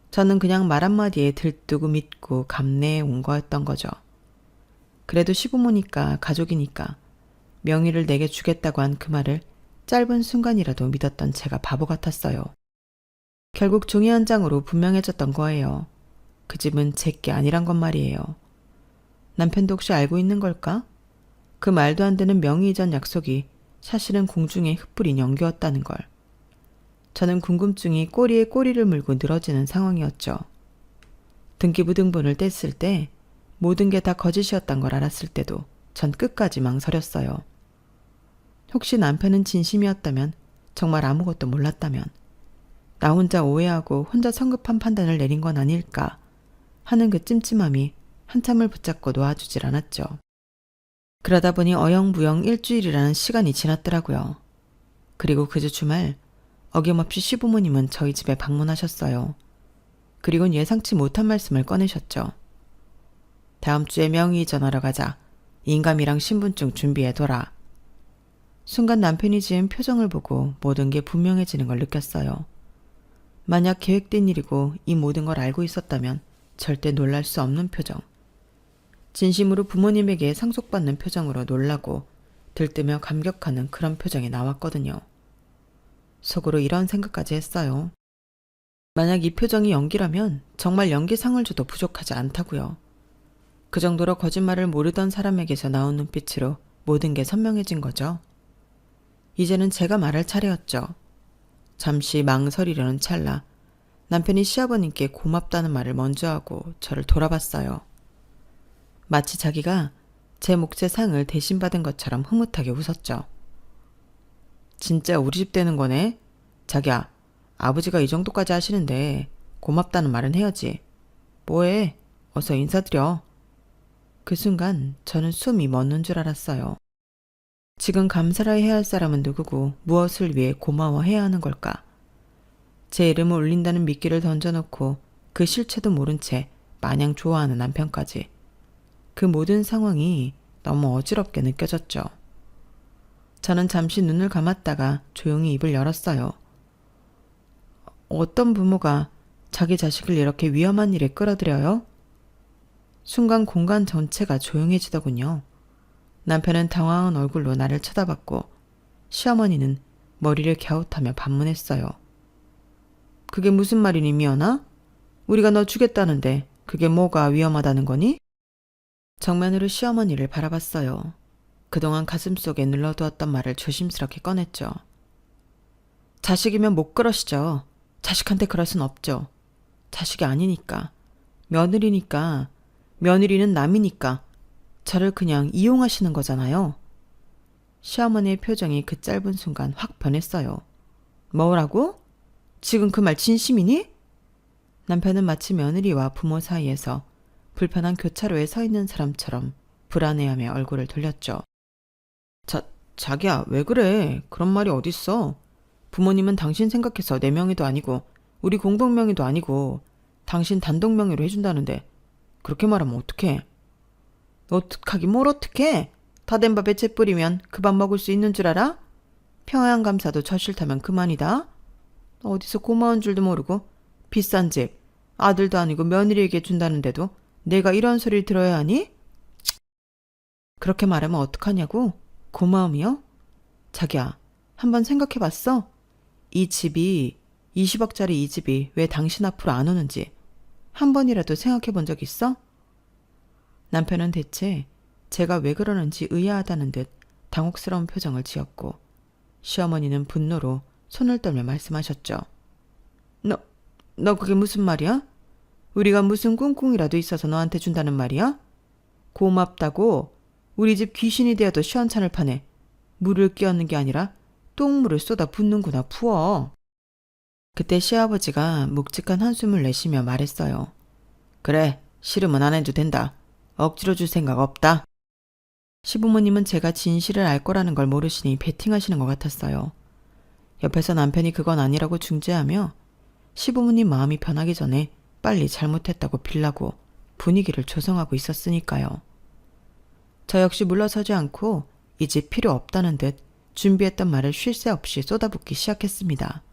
저는 그냥 말 한마디에 들뜨고 믿고 감내해 온 거였던 거죠. 그래도 시부모니까 가족이니까 명의를 내게 주겠다고 한 그 말을 짧은 순간이라도 믿었던 제가 바보 같았어요. 결국 종이 한 장으로 분명해졌던 거예요. 그 집은 제게 아니란 건 말이에요. 남편도 혹시 알고 있는 걸까? 그 말도 안 되는 명의 이전 약속이 사실은 공중에 흩뿌린 연기였다는 걸. 저는 궁금증이 꼬리에 꼬리를 물고 늘어지는 상황이었죠. 등기부등본을 뗐을 때 모든 게 다 거짓이었단 걸 알았을 때도 전 끝까지 망설였어요. 혹시 남편은 진심이었다면, 정말 아무것도 몰랐다면, 나 혼자 오해하고 혼자 성급한 판단을 내린 건 아닐까 하는 그 찜찜함이 한참을 붙잡고 놓아주질 않았죠. 그러다 보니 어영부영 일주일이라는 시간이 지났더라고요. 그리고 그주 주말 어김없이 시부모님은 저희 집에 방문하셨어요. 그리곤 예상치 못한 말씀을 꺼내셨죠. 다음 주에 명의 이전하러 가자. 인감이랑 신분증 준비해둬라. 순간 남편이 지은 표정을 보고 모든 게 분명해지는 걸 느꼈어요. 만약 계획된 일이고 이 모든 걸 알고 있었다면 절대 놀랄 수 없는 표정. 진심으로 부모님에게 상속받는 표정으로 놀라고 들뜨며 감격하는 그런 표정이 나왔거든요. 속으로 이런 생각까지 했어요. 만약 이 표정이 연기라면 정말 연기상을 줘도 부족하지 않다고요. 그 정도로 거짓말을 모르던 사람에게서 나온 눈빛으로 모든 게 선명해진 거죠. 이제는 제가 말할 차례였죠. 잠시 망설이려는 찰나 남편이 시아버님께 고맙다는 말을 먼저 하고 저를 돌아봤어요. 마치 자기가 제 몫의 상을 대신 받은 것처럼 흐뭇하게 웃었죠. 진짜 우리 집 되는 거네? 자기야, 아버지가 이 정도까지 하시는데 고맙다는 말은 해야지. 뭐해? 어서 인사드려. 그 순간 저는 숨이 멎는 줄 알았어요. 지금 감사를 해야 할 사람은 누구고 무엇을 위해 고마워해야 하는 걸까? 제 이름을 울린다는 미끼를 던져놓고 그 실체도 모른 채 마냥 좋아하는 남편까지. 그 모든 상황이 너무 어지럽게 느껴졌죠. 저는 잠시 눈을 감았다가 조용히 입을 열었어요. 어떤 부모가 자기 자식을 이렇게 위험한 일에 끌어들여요? 순간 공간 전체가 조용해지더군요. 남편은 당황한 얼굴로 나를 쳐다봤고 시어머니는 머리를 갸웃하며 반문했어요. 그게 무슨 말이니 미연아? 우리가 너 주겠다는데 그게 뭐가 위험하다는 거니? 정면으로 시어머니를 바라봤어요. 그동안 가슴속에 눌러두었던 말을 조심스럽게 꺼냈죠. 자식이면 못 그러시죠. 자식한테 그럴 순 없죠. 자식이 아니니까. 며느리니까. 며느리는 남이니까. 저를 그냥 이용하시는 거잖아요. 시어머니의 표정이 그 짧은 순간 확 변했어요. 뭐라고? 지금 그 말 진심이니? 남편은 마치 며느리와 부모 사이에서 불편한 교차로에 서 있는 사람처럼 불안해하며 얼굴을 돌렸죠. 자기야, 왜 그래? 그런 말이 어딨어? 부모님은 당신 생각해서 내 명의도 아니고 우리 공동 명의도 아니고 당신 단독 명의로 해준다는데 그렇게 말하면 어떡해? 어떡하긴 뭘 어떡해? 다 된 밥에 채 뿌리면 그 밥 먹을 수 있는 줄 알아? 평양감사도 저 싫다면 그만이다. 어디서 고마운 줄도 모르고 비싼 집, 아들도 아니고 며느리에게 준다는데도 내가 이런 소리를 들어야 하니? 그렇게 말하면 어떡하냐고? 고마움이요? 자기야, 한번 생각해봤어? 이 집이 20억짜리 이 집이 왜 당신 앞으로 안 오는지 한 번이라도 생각해본 적 있어? 남편은 대체 제가 왜 그러는지 의아하다는 듯 당혹스러운 표정을 지었고 시어머니는 분노로 손을 떨며 말씀하셨죠. 너 그게 무슨 말이야? 우리가 무슨 꿍꿍이라도 있어서 너한테 준다는 말이야? 고맙다고 우리 집 귀신이 되어도 시원찮을 판에 물을 끼얹는 게 아니라 똥물을 쏟아 붓는구나 부어. 그때 시아버지가 묵직한 한숨을 내쉬며 말했어요. 그래, 싫으면 안 해도 된다. 억지로 줄 생각 없다. 시부모님은 제가 진실을 알 거라는 걸 모르시니 베팅하시는 것 같았어요. 옆에서 남편이 그건 아니라고 중재하며 시부모님 마음이 변하기 전에 빨리 잘못했다고 빌라고 분위기를 조성하고 있었으니까요. 저 역시 물러서지 않고 이 집 필요 없다는 듯 준비했던 말을 쉴 새 없이 쏟아붓기 시작했습니다.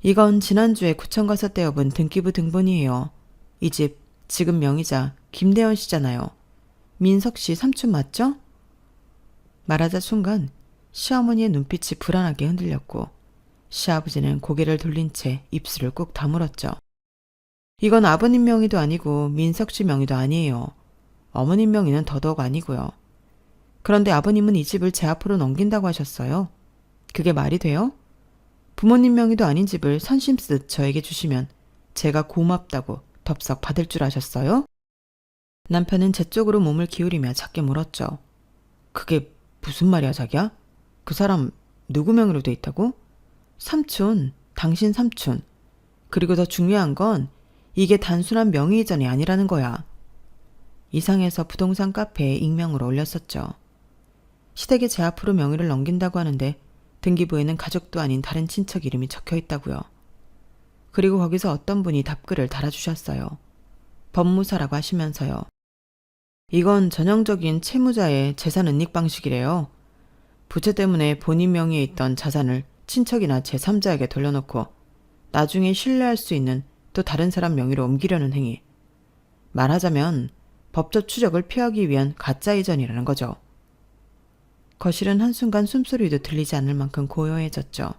이건 지난주에 구청 가서 떼어본 등기부 등본이에요. 이 집 지금 명의자 김대현 씨잖아요. 민석 씨 삼촌 맞죠? 말하자 순간 시어머니의 눈빛이 불안하게 흔들렸고 시아버지는 고개를 돌린 채 입술을 꾹 다물었죠. 이건 아버님 명의도 아니고 민석 씨 명의도 아니에요. 어머님 명의는 더더욱 아니고요. 그런데 아버님은 이 집을 제 앞으로 넘긴다고 하셨어요. 그게 말이 돼요? 부모님 명의도 아닌 집을 선심쓰듯 저에게 주시면 제가 고맙다고 덥석 받을 줄 아셨어요? 남편은 제 쪽으로 몸을 기울이며 작게 물었죠. 그게 무슨 말이야, 자기야? 그 사람 누구 명의로 돼 있다고? 삼촌, 당신 삼촌. 그리고 더 중요한 건 이게 단순한 명의 이전이 아니라는 거야. 이상해서 부동산 카페에 익명으로 올렸었죠. 시댁에 제 앞으로 명의를 넘긴다고 하는데 등기부에는 가족도 아닌 다른 친척 이름이 적혀 있다고요. 그리고 거기서 어떤 분이 답글을 달아주셨어요. 법무사라고 하시면서요. 이건 전형적인 채무자의 재산 은닉 방식이래요. 부채 때문에 본인 명의에 있던 자산을 친척이나 제3자에게 돌려놓고 나중에 신뢰할 수 있는 또 다른 사람 명의로 옮기려는 행위. 말하자면 법적 추적을 피하기 위한 가짜 이전이라는 거죠. 거실은 한순간 숨소리도 들리지 않을 만큼 고요해졌죠.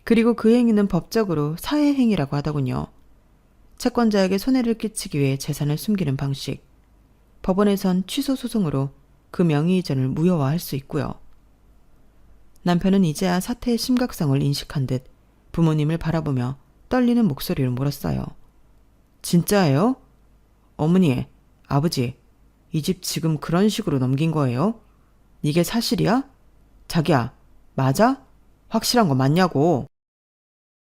그리고 그 행위는 법적으로 사해행위라고 하더군요. 채권자에게 손해를 끼치기 위해 재산을 숨기는 방식. 법원에선 취소 소송으로 그 명의 이전을 무효화할 수 있고요. 남편은 이제야 사태의 심각성을 인식한 듯 부모님을 바라보며 떨리는 목소리로 물었어요. 진짜예요? 어머니, 아버지, 이 집 지금 그런 식으로 넘긴 거예요? 이게 사실이야? 자기야, 맞아? 확실한 거 맞냐고.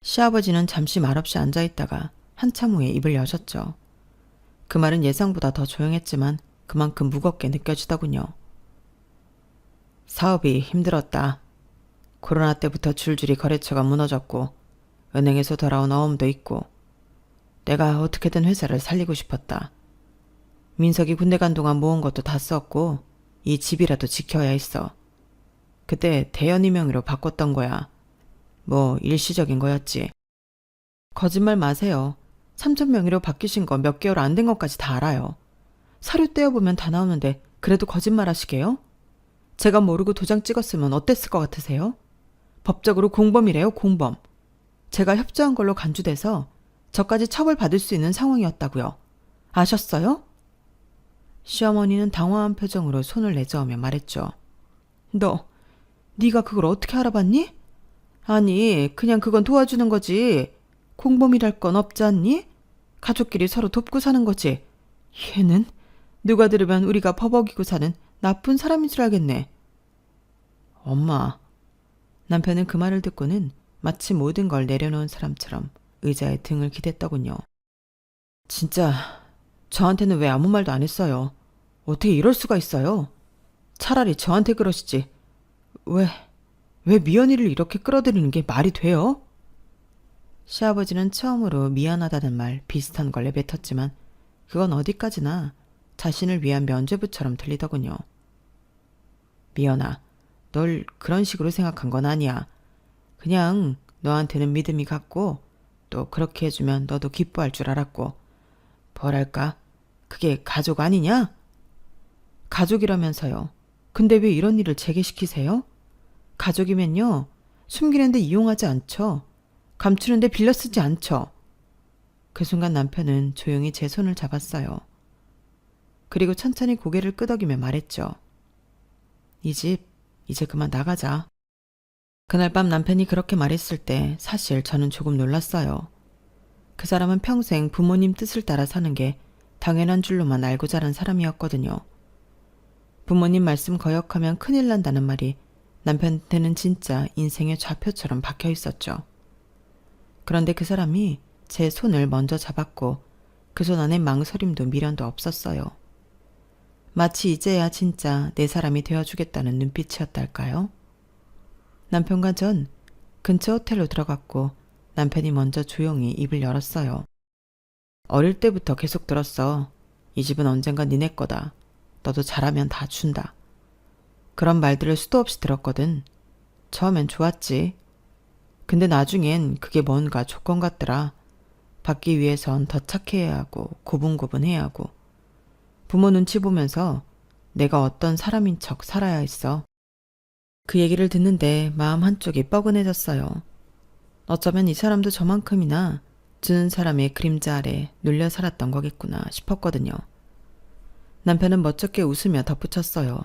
시아버지는 잠시 말없이 앉아있다가 한참 후에 입을 여셨죠. 그 말은 예상보다 더 조용했지만 그만큼 무겁게 느껴지더군요. 사업이 힘들었다. 코로나 때부터 줄줄이 거래처가 무너졌고 은행에서 돌아온 어음도 있고 내가 어떻게든 회사를 살리고 싶었다. 민석이 군대 간 동안 모은 것도 다 썼고 이 집이라도 지켜야 했어. 그때 대현이 명의로 바꿨던 거야. 뭐 일시적인 거였지. 거짓말 마세요. 삼촌 명의로 바뀌신 거 몇 개월 안 된 것까지 다 알아요. 사료 떼어보면 다 나오는데 그래도 거짓말 하시게요? 제가 모르고 도장 찍었으면 어땠을 것 같으세요? 법적으로 공범이래요, 공범. 제가 협조한 걸로 간주돼서 저까지 처벌받을 수 있는 상황이었다고요. 아셨어요? 시어머니는 당황한 표정으로 손을 내저으며 말했죠. 네가 그걸 어떻게 알아봤니? 아니, 그냥 그건 도와주는 거지. 공범이랄 건 없지 않니? 가족끼리 서로 돕고 사는 거지. 얘는 누가 들으면 우리가 버벅이고 사는 나쁜 사람인 줄 알겠네. 엄마. 남편은 그 말을 듣고는 마치 모든 걸 내려놓은 사람처럼 의자에 등을 기댔더군요. 진짜 저한테는 왜 아무 말도 안 했어요? 어떻게 이럴 수가 있어요? 차라리 저한테 그러시지. 왜 미연이를 이렇게 끌어들이는 게 말이 돼요? 시아버지는 처음으로 미안하다는 말 비슷한 걸 내뱉었지만 그건 어디까지나 자신을 위한 면죄부처럼 들리더군요. 미연아, 널 그런 식으로 생각한 건 아니야. 그냥 너한테는 믿음이 갔고 또 그렇게 해주면 너도 기뻐할 줄 알았고 뭐랄까, 그게 가족 아니냐? 가족이라면서요. 근데 왜 이런 일을 제게 시키세요? 가족이면요, 숨기는데 이용하지 않죠. 감추는데 빌려 쓰지 않죠. 그 순간 남편은 조용히 제 손을 잡았어요. 그리고 천천히 고개를 끄덕이며 말했죠. 이 집 이제 그만 나가자. 그날 밤 남편이 그렇게 말했을 때 사실 저는 조금 놀랐어요. 그 사람은 평생 부모님 뜻을 따라 사는 게 당연한 줄로만 알고 자란 사람이었거든요. 부모님 말씀 거역하면 큰일 난다는 말이 남편한테는 진짜 인생의 좌표처럼 박혀 있었죠. 그런데 그 사람이 제 손을 먼저 잡았고 그 손 안에 망설임도 미련도 없었어요. 마치 이제야 진짜 내 사람이 되어주겠다는 눈빛이었달까요? 남편과 전 근처 호텔로 들어갔고 남편이 먼저 조용히 입을 열었어요. 어릴 때부터 계속 들었어. 이 집은 언젠가 니네 거다. 너도 잘하면 다 준다. 그런 말들을 수도 없이 들었거든. 처음엔 좋았지. 근데 나중엔 그게 뭔가 조건 같더라. 받기 위해선 더 착해야 하고 고분고분해야 하고 부모 눈치 보면서 내가 어떤 사람인 척 살아야 했어. 그 얘기를 듣는데 마음 한쪽이 뻐근해졌어요. 어쩌면 이 사람도 저만큼이나 주는 사람의 그림자 아래 눌려 살았던 거겠구나 싶었거든요. 남편은 멋쩍게 웃으며 덧붙였어요.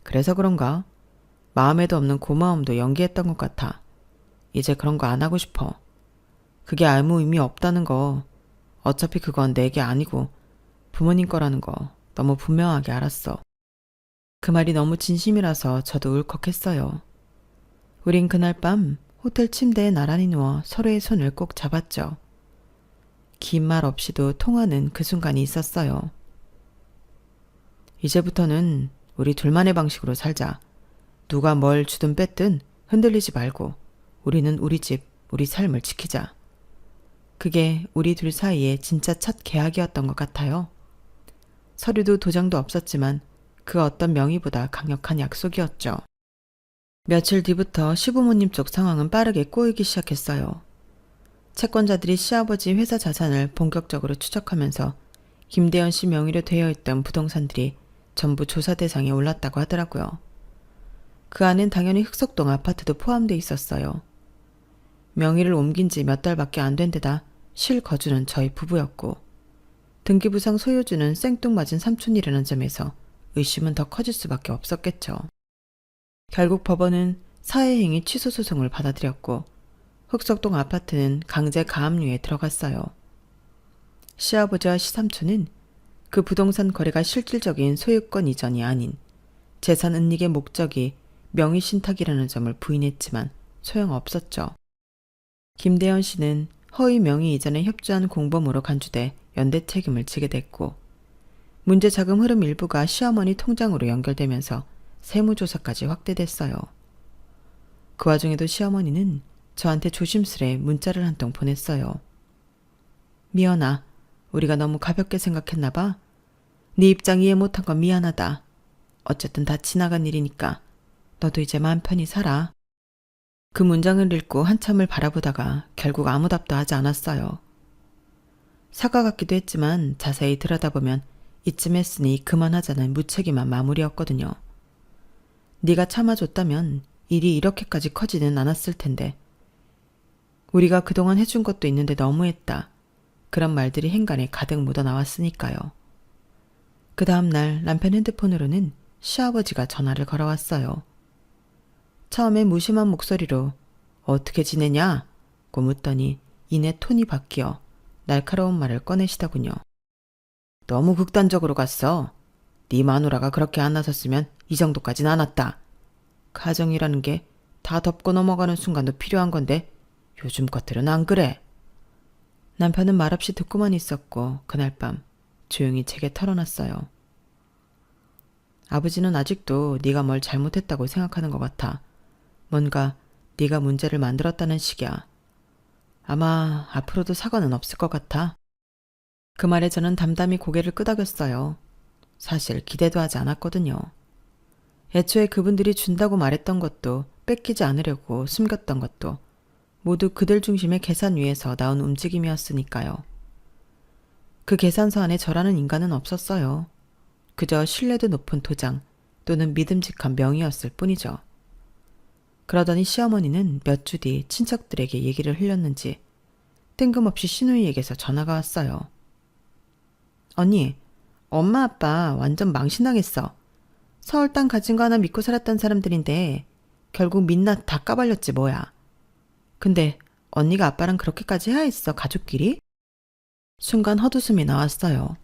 그래서 그런가? 마음에도 없는 고마움도 연기했던 것 같아. 이제 그런 거 안 하고 싶어. 그게 아무 의미 없다는 거. 어차피 그건 내게 아니고 부모님 거라는 거 너무 분명하게 알았어. 그 말이 너무 진심이라서 저도 울컥했어요. 우린 그날 밤 호텔 침대에 나란히 누워 서로의 손을 꼭 잡았죠. 긴 말 없이도 통하는 그 순간이 있었어요. 이제부터는 우리 둘만의 방식으로 살자. 누가 뭘 주든 뺐든 흔들리지 말고 우리는 우리 집, 우리 삶을 지키자. 그게 우리 둘 사이의 진짜 첫 계약이었던 것 같아요. 서류도 도장도 없었지만 그 어떤 명의보다 강력한 약속이었죠. 며칠 뒤부터 시부모님 쪽 상황은 빠르게 꼬이기 시작했어요. 채권자들이 시아버지 회사 자산을 본격적으로 추적하면서 김대현 씨 명의로 되어 있던 부동산들이 전부 조사 대상에 올랐다고 하더라고요. 그 안엔 당연히 흑석동 아파트도 포함돼 있었어요. 명의를 옮긴 지 몇 달밖에 안 된 데다 실거주는 저희 부부였고 등기부상 소유주는 생뚱맞은 삼촌이라는 점에서 의심은 더 커질 수밖에 없었겠죠. 결국 법원은 사회행위 취소 소송을 받아들였고 흑석동 아파트는 강제 가압류에 들어갔어요. 시아버지와 시삼촌은 그 부동산 거래가 실질적인 소유권 이전이 아닌 재산 은닉의 목적이 명의 신탁이라는 점을 부인했지만 소용없었죠. 김대현 씨는 허위 명의 이전에 협조한 공범으로 간주돼 연대 책임을 지게 됐고 문제 자금 흐름 일부가 시어머니 통장으로 연결되면서 세무조사까지 확대됐어요. 그 와중에도 시어머니는 저한테 조심스레 문자를 한 통 보냈어요. 미연아, 우리가 너무 가볍게 생각했나 봐. 네 입장 이해 못한 건 미안하다. 어쨌든 다 지나간 일이니까 너도 이제 마음 편히 살아. 그 문장을 읽고 한참을 바라보다가 결국 아무 답도 하지 않았어요. 사과 같기도 했지만 자세히 들여다보면 이쯤 했으니 그만하자는 무책임한 마무리였거든요. 네가 참아줬다면 일이 이렇게까지 커지는 않았을 텐데. 우리가 그동안 해준 것도 있는데 너무했다. 그런 말들이 행간에 가득 묻어나왔으니까요. 그 다음날 남편 핸드폰으로는 시아버지가 전화를 걸어왔어요. 처음에 무심한 목소리로 어떻게 지내냐? 고 묻더니 이내 톤이 바뀌어 날카로운 말을 꺼내시더군요. 너무 극단적으로 갔어. 네 마누라가 그렇게 안 나섰으면 이 정도까진 않았다. 가정이라는 게 다 덮고 넘어가는 순간도 필요한 건데 요즘 것들은 안 그래. 남편은 말없이 듣고만 있었고 그날 밤 조용히 제게 털어놨어요. 아버지는 아직도 네가 뭘 잘못했다고 생각하는 것 같아. 뭔가 네가 문제를 만들었다는 식이야. 아마 앞으로도 사과는 없을 것 같아. 그 말에 저는 담담히 고개를 끄덕였어요. 사실 기대도 하지 않았거든요. 애초에 그분들이 준다고 말했던 것도 뺏기지 않으려고 숨겼던 것도 모두 그들 중심의 계산 위에서 나온 움직임이었으니까요. 그 계산서 안에 저라는 인간은 없었어요. 그저 신뢰도 높은 도장 또는 믿음직한 명의였을 뿐이죠. 그러더니 시어머니는 몇 주 뒤 친척들에게 얘기를 흘렸는지 뜬금없이 시누이에게서 전화가 왔어요. 언니, 엄마 아빠 완전 망신당했어. 서울 땅 가진 거 하나 믿고 살았던 사람들인데 결국 민낯 다 까발렸지 뭐야. 근데 언니가 아빠랑 그렇게까지 해야 했어, 가족끼리? 순간 헛웃음이 나왔어요.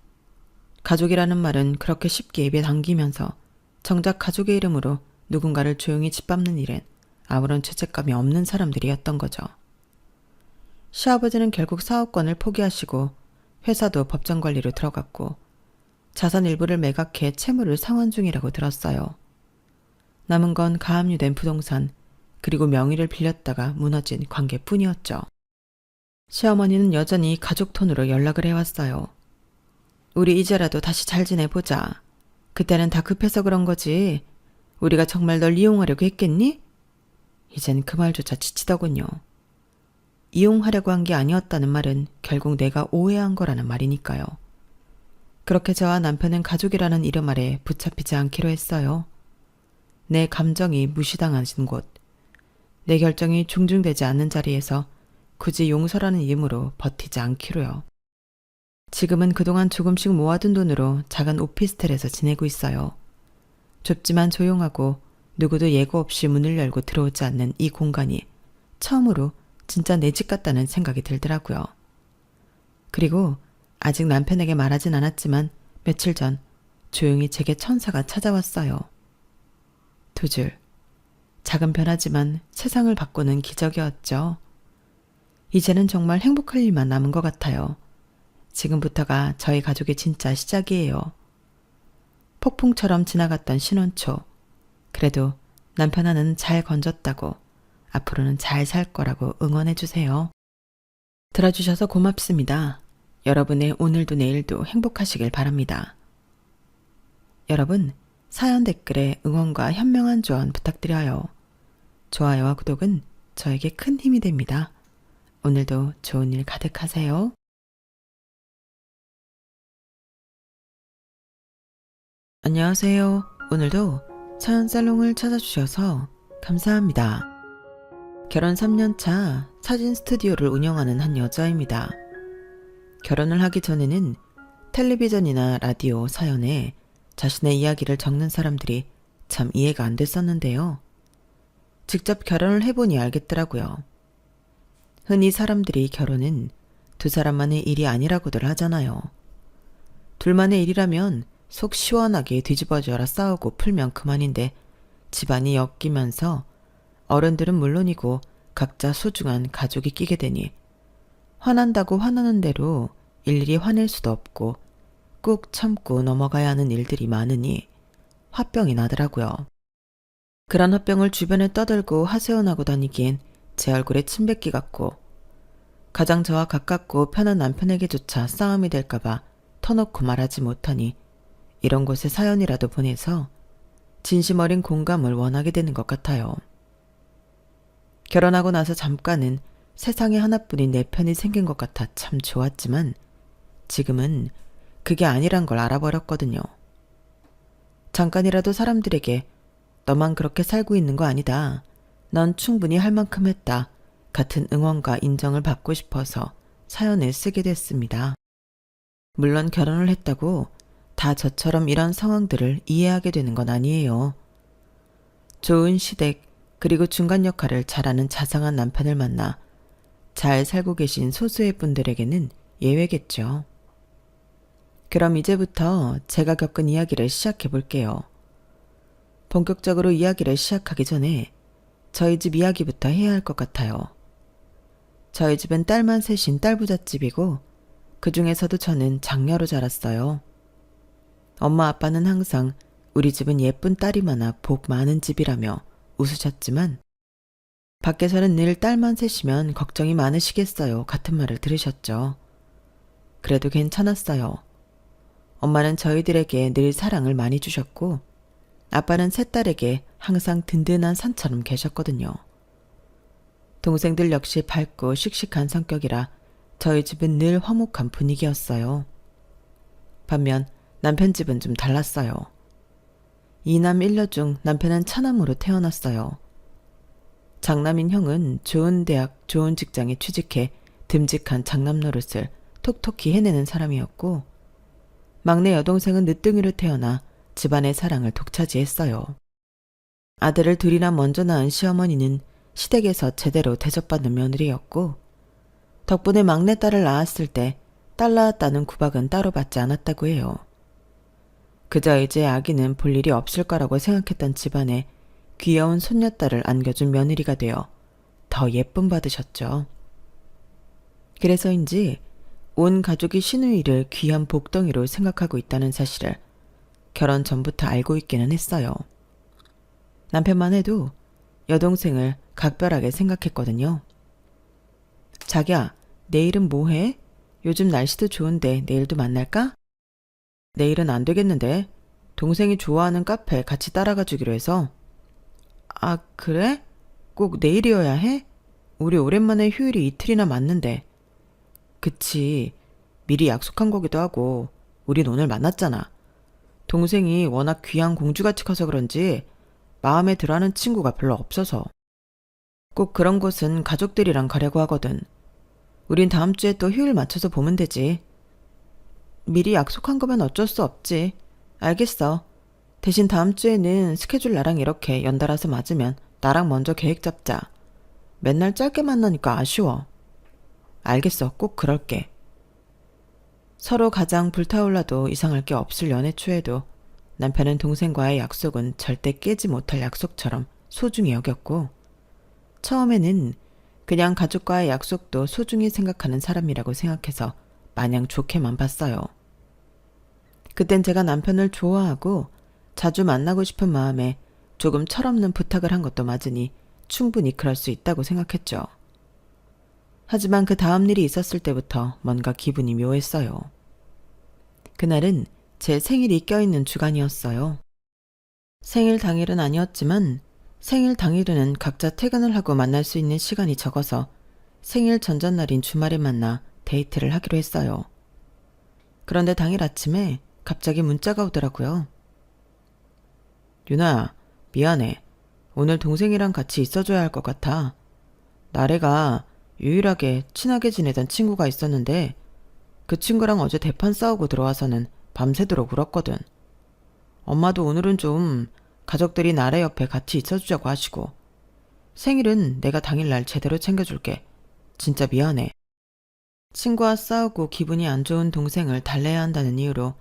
가족이라는 말은 그렇게 쉽게 입에 당기면서 정작 가족의 이름으로 누군가를 조용히 짓밟는 일엔 아무런 죄책감이 없는 사람들이었던 거죠. 시아버지는 결국 사업권을 포기하시고 회사도 법정 관리로 들어갔고 자산 일부를 매각해 채무를 상환 중이라고 들었어요. 남은 건 가압류된 부동산 그리고 명의를 빌렸다가 무너진 관계뿐이었죠. 시어머니는 여전히 가족 톤으로 연락을 해왔어요. 우리 이제라도 다시 잘 지내보자. 그때는 다 급해서 그런 거지. 우리가 정말 널 이용하려고 했겠니? 이젠 그 말조차 지치더군요. 이용하려고 한 게 아니었다는 말은 결국 내가 오해한 거라는 말이니까요. 그렇게 저와 남편은 가족이라는 이름 아래 붙잡히지 않기로 했어요. 내 감정이 무시당하는 곳, 내 결정이 존중되지 않는 자리에서 굳이 용서라는 이름으로 버티지 않기로요. 지금은 그동안 조금씩 모아둔 돈으로 작은 오피스텔에서 지내고 있어요. 좁지만 조용하고 누구도 예고 없이 문을 열고 들어오지 않는 이 공간이 처음으로 진짜 내 집 같다는 생각이 들더라고요. 그리고 아직 남편에게 말하진 않았지만 며칠 전 조용히 제게 천사가 찾아왔어요. 두 줄. 작은 변화지만 세상을 바꾸는 기적이었죠. 이제는 정말 행복할 일만 남은 것 같아요. 지금부터가 저희 가족의 진짜 시작이에요. 폭풍처럼 지나갔던 신혼초. 그래도 남편 하나는 잘 건졌다고, 앞으로는 잘 살 거라고 응원해주세요. 들어주셔서 고맙습니다. 여러분의 오늘도 내일도 행복하시길 바랍니다. 여러분, 사연 댓글에 응원과 현명한 조언 부탁드려요. 좋아요와 구독은 저에게 큰 힘이 됩니다. 오늘도 좋은 일 가득하세요. 안녕하세요. 오늘도 사연 살롱을 찾아주셔서 감사합니다. 결혼 3년차 사진 스튜디오를 운영하는 한 여자입니다. 결혼을 하기 전에는 텔레비전이나 라디오 사연에 자신의 이야기를 적는 사람들이 참 이해가 안 됐었는데요. 직접 결혼을 해보니 알겠더라고요. 흔히 사람들이 결혼은 두 사람만의 일이 아니라고들 하잖아요. 둘만의 일이라면 속 시원하게 뒤집어져라 싸우고 풀면 그만인데 집안이 엮이면서 어른들은 물론이고 각자 소중한 가족이 끼게 되니 화난다고 화나는 대로 일일이 화낼 수도 없고 꾹 참고 넘어가야 하는 일들이 많으니 화병이 나더라고요. 그런 화병을 주변에 떠들고 하소연하고 다니기엔 제 얼굴에 침 뱉기 같고 가장 저와 가깝고 편한 남편에게조차 싸움이 될까봐 터놓고 말하지 못하니 이런 곳에 사연이라도 보내서 진심 어린 공감을 원하게 되는 것 같아요. 결혼하고 나서 잠깐은 세상에 하나뿐인 내 편이 생긴 것 같아 참 좋았지만 지금은 그게 아니란 걸 알아버렸거든요. 잠깐이라도 사람들에게 너만 그렇게 살고 있는 거 아니다. 넌 충분히 할 만큼 했다. 같은 응원과 인정을 받고 싶어서 사연을 쓰게 됐습니다. 물론 결혼을 했다고 다 저처럼 이런 상황들을 이해하게 되는 건 아니에요. 좋은 시댁 그리고 중간 역할을 잘하는 자상한 남편을 만나 잘 살고 계신 소수의 분들에게는 예외겠죠. 그럼 이제부터 제가 겪은 이야기를 시작해 볼게요. 본격적으로 이야기를 시작하기 전에 저희 집 이야기부터 해야 할 것 같아요. 저희 집은 딸만 셋인 딸부잣집이고 그 중에서도 저는 장녀로 자랐어요. 엄마 아빠는 항상 우리 집은 예쁜 딸이 많아 복 많은 집이라며 웃으셨지만 밖에서는 늘 딸만 셋이면 걱정이 많으시겠어요 같은 말을 들으셨죠. 그래도 괜찮았어요. 엄마는 저희들에게 늘 사랑을 많이 주셨고 아빠는 셋 딸에게 항상 든든한 산처럼 계셨거든요. 동생들 역시 밝고 씩씩한 성격이라 저희 집은 늘 화목한 분위기였어요. 반면 남편 집은 좀 달랐어요. 이남 일녀 중 남편은 차남으로 태어났어요. 장남인 형은 좋은 대학, 좋은 직장에 취직해 듬직한 장남 노릇을 톡톡히 해내는 사람이었고 막내 여동생은 늦둥이로 태어나 집안의 사랑을 독차지했어요. 아들을 둘이나 먼저 낳은 시어머니는 시댁에서 제대로 대접받는 며느리였고 덕분에 막내딸을 낳았을 때 딸 낳았다는 구박은 따로 받지 않았다고 해요. 그저 이제 아기는 볼 일이 없을 거라고 생각했던 집안에 귀여운 손녀딸을 안겨준 며느리가 되어 더 예쁨 받으셨죠. 그래서인지 온 가족이 시누이를 귀한 복덩이로 생각하고 있다는 사실을 결혼 전부터 알고 있기는 했어요. 남편만 해도 여동생을 각별하게 생각했거든요. 자기야, 내일은 뭐 해? 요즘 날씨도 좋은데 내일도 만날까? 내일은 안 되겠는데. 동생이 좋아하는 카페 같이 따라가 주기로 해서. 아, 그래? 꼭 내일이어야 해? 우리 오랜만에 휴일이 이틀이나 맞는데. 그치. 미리 약속한 거기도 하고 우린 오늘 만났잖아. 동생이 워낙 귀한 공주같이 커서 그런지 마음에 들어하는 친구가 별로 없어서. 꼭 그런 곳은 가족들이랑 가려고 하거든. 우린 다음 주에 또 휴일 맞춰서 보면 되지. 미리 약속한 거면 어쩔 수 없지. 알겠어. 대신 다음 주에는 스케줄 나랑 이렇게 연달아서 맞으면 나랑 먼저 계획 잡자. 맨날 짧게 만나니까 아쉬워. 알겠어. 꼭 그럴게. 서로 가장 불타올라도 이상할 게 없을 연애 초에도 남편은 동생과의 약속은 절대 깨지 못할 약속처럼 소중히 여겼고, 처음에는 그냥 가족과의 약속도 소중히 생각하는 사람이라고 생각해서 마냥 좋게만 봤어요. 그땐 제가 남편을 좋아하고 자주 만나고 싶은 마음에 조금 철없는 부탁을 한 것도 맞으니 충분히 그럴 수 있다고 생각했죠. 하지만 그 다음 일이 있었을 때부터 뭔가 기분이 묘했어요. 그날은 제 생일이 껴있는 주간이었어요. 생일 당일은 아니었지만 생일 당일에는 각자 퇴근을 하고 만날 수 있는 시간이 적어서 생일 전전날인 주말에 만나 데이트를 하기로 했어요. 그런데 당일 아침에 갑자기 문자가 오더라고요. 유나야, 미안해. 오늘 동생이랑 같이 있어줘야 할 것 같아. 나래가 유일하게 친하게 지내던 친구가 있었는데 그 친구랑 어제 대판 싸우고 들어와서는 밤새도록 울었거든. 엄마도 오늘은 좀 가족들이 나래 옆에 같이 있어주자고 하시고, 생일은 내가 당일날 제대로 챙겨줄게. 진짜 미안해. 친구와 싸우고 기분이 안 좋은 동생을 달래야 한다는 이유로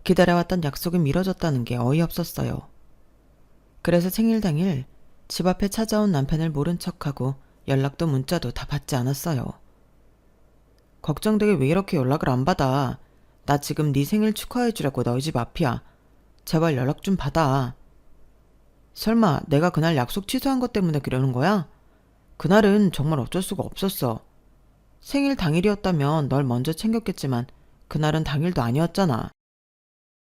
기다려왔던 약속이 미뤄졌다는 게 어이없었어요. 그래서 생일 당일 집 앞에 찾아온 남편을 모른 척하고 연락도 문자도 다 받지 않았어요. 걱정되게 왜 이렇게 연락을 안 받아. 나 지금 네 생일 축하해주려고 너희 집 앞이야. 제발 연락 좀 받아. 설마 내가 그날 약속 취소한 것 때문에 그러는 거야? 그날은 정말 어쩔 수가 없었어. 생일 당일이었다면 널 먼저 챙겼겠지만 그날은 당일도 아니었잖아.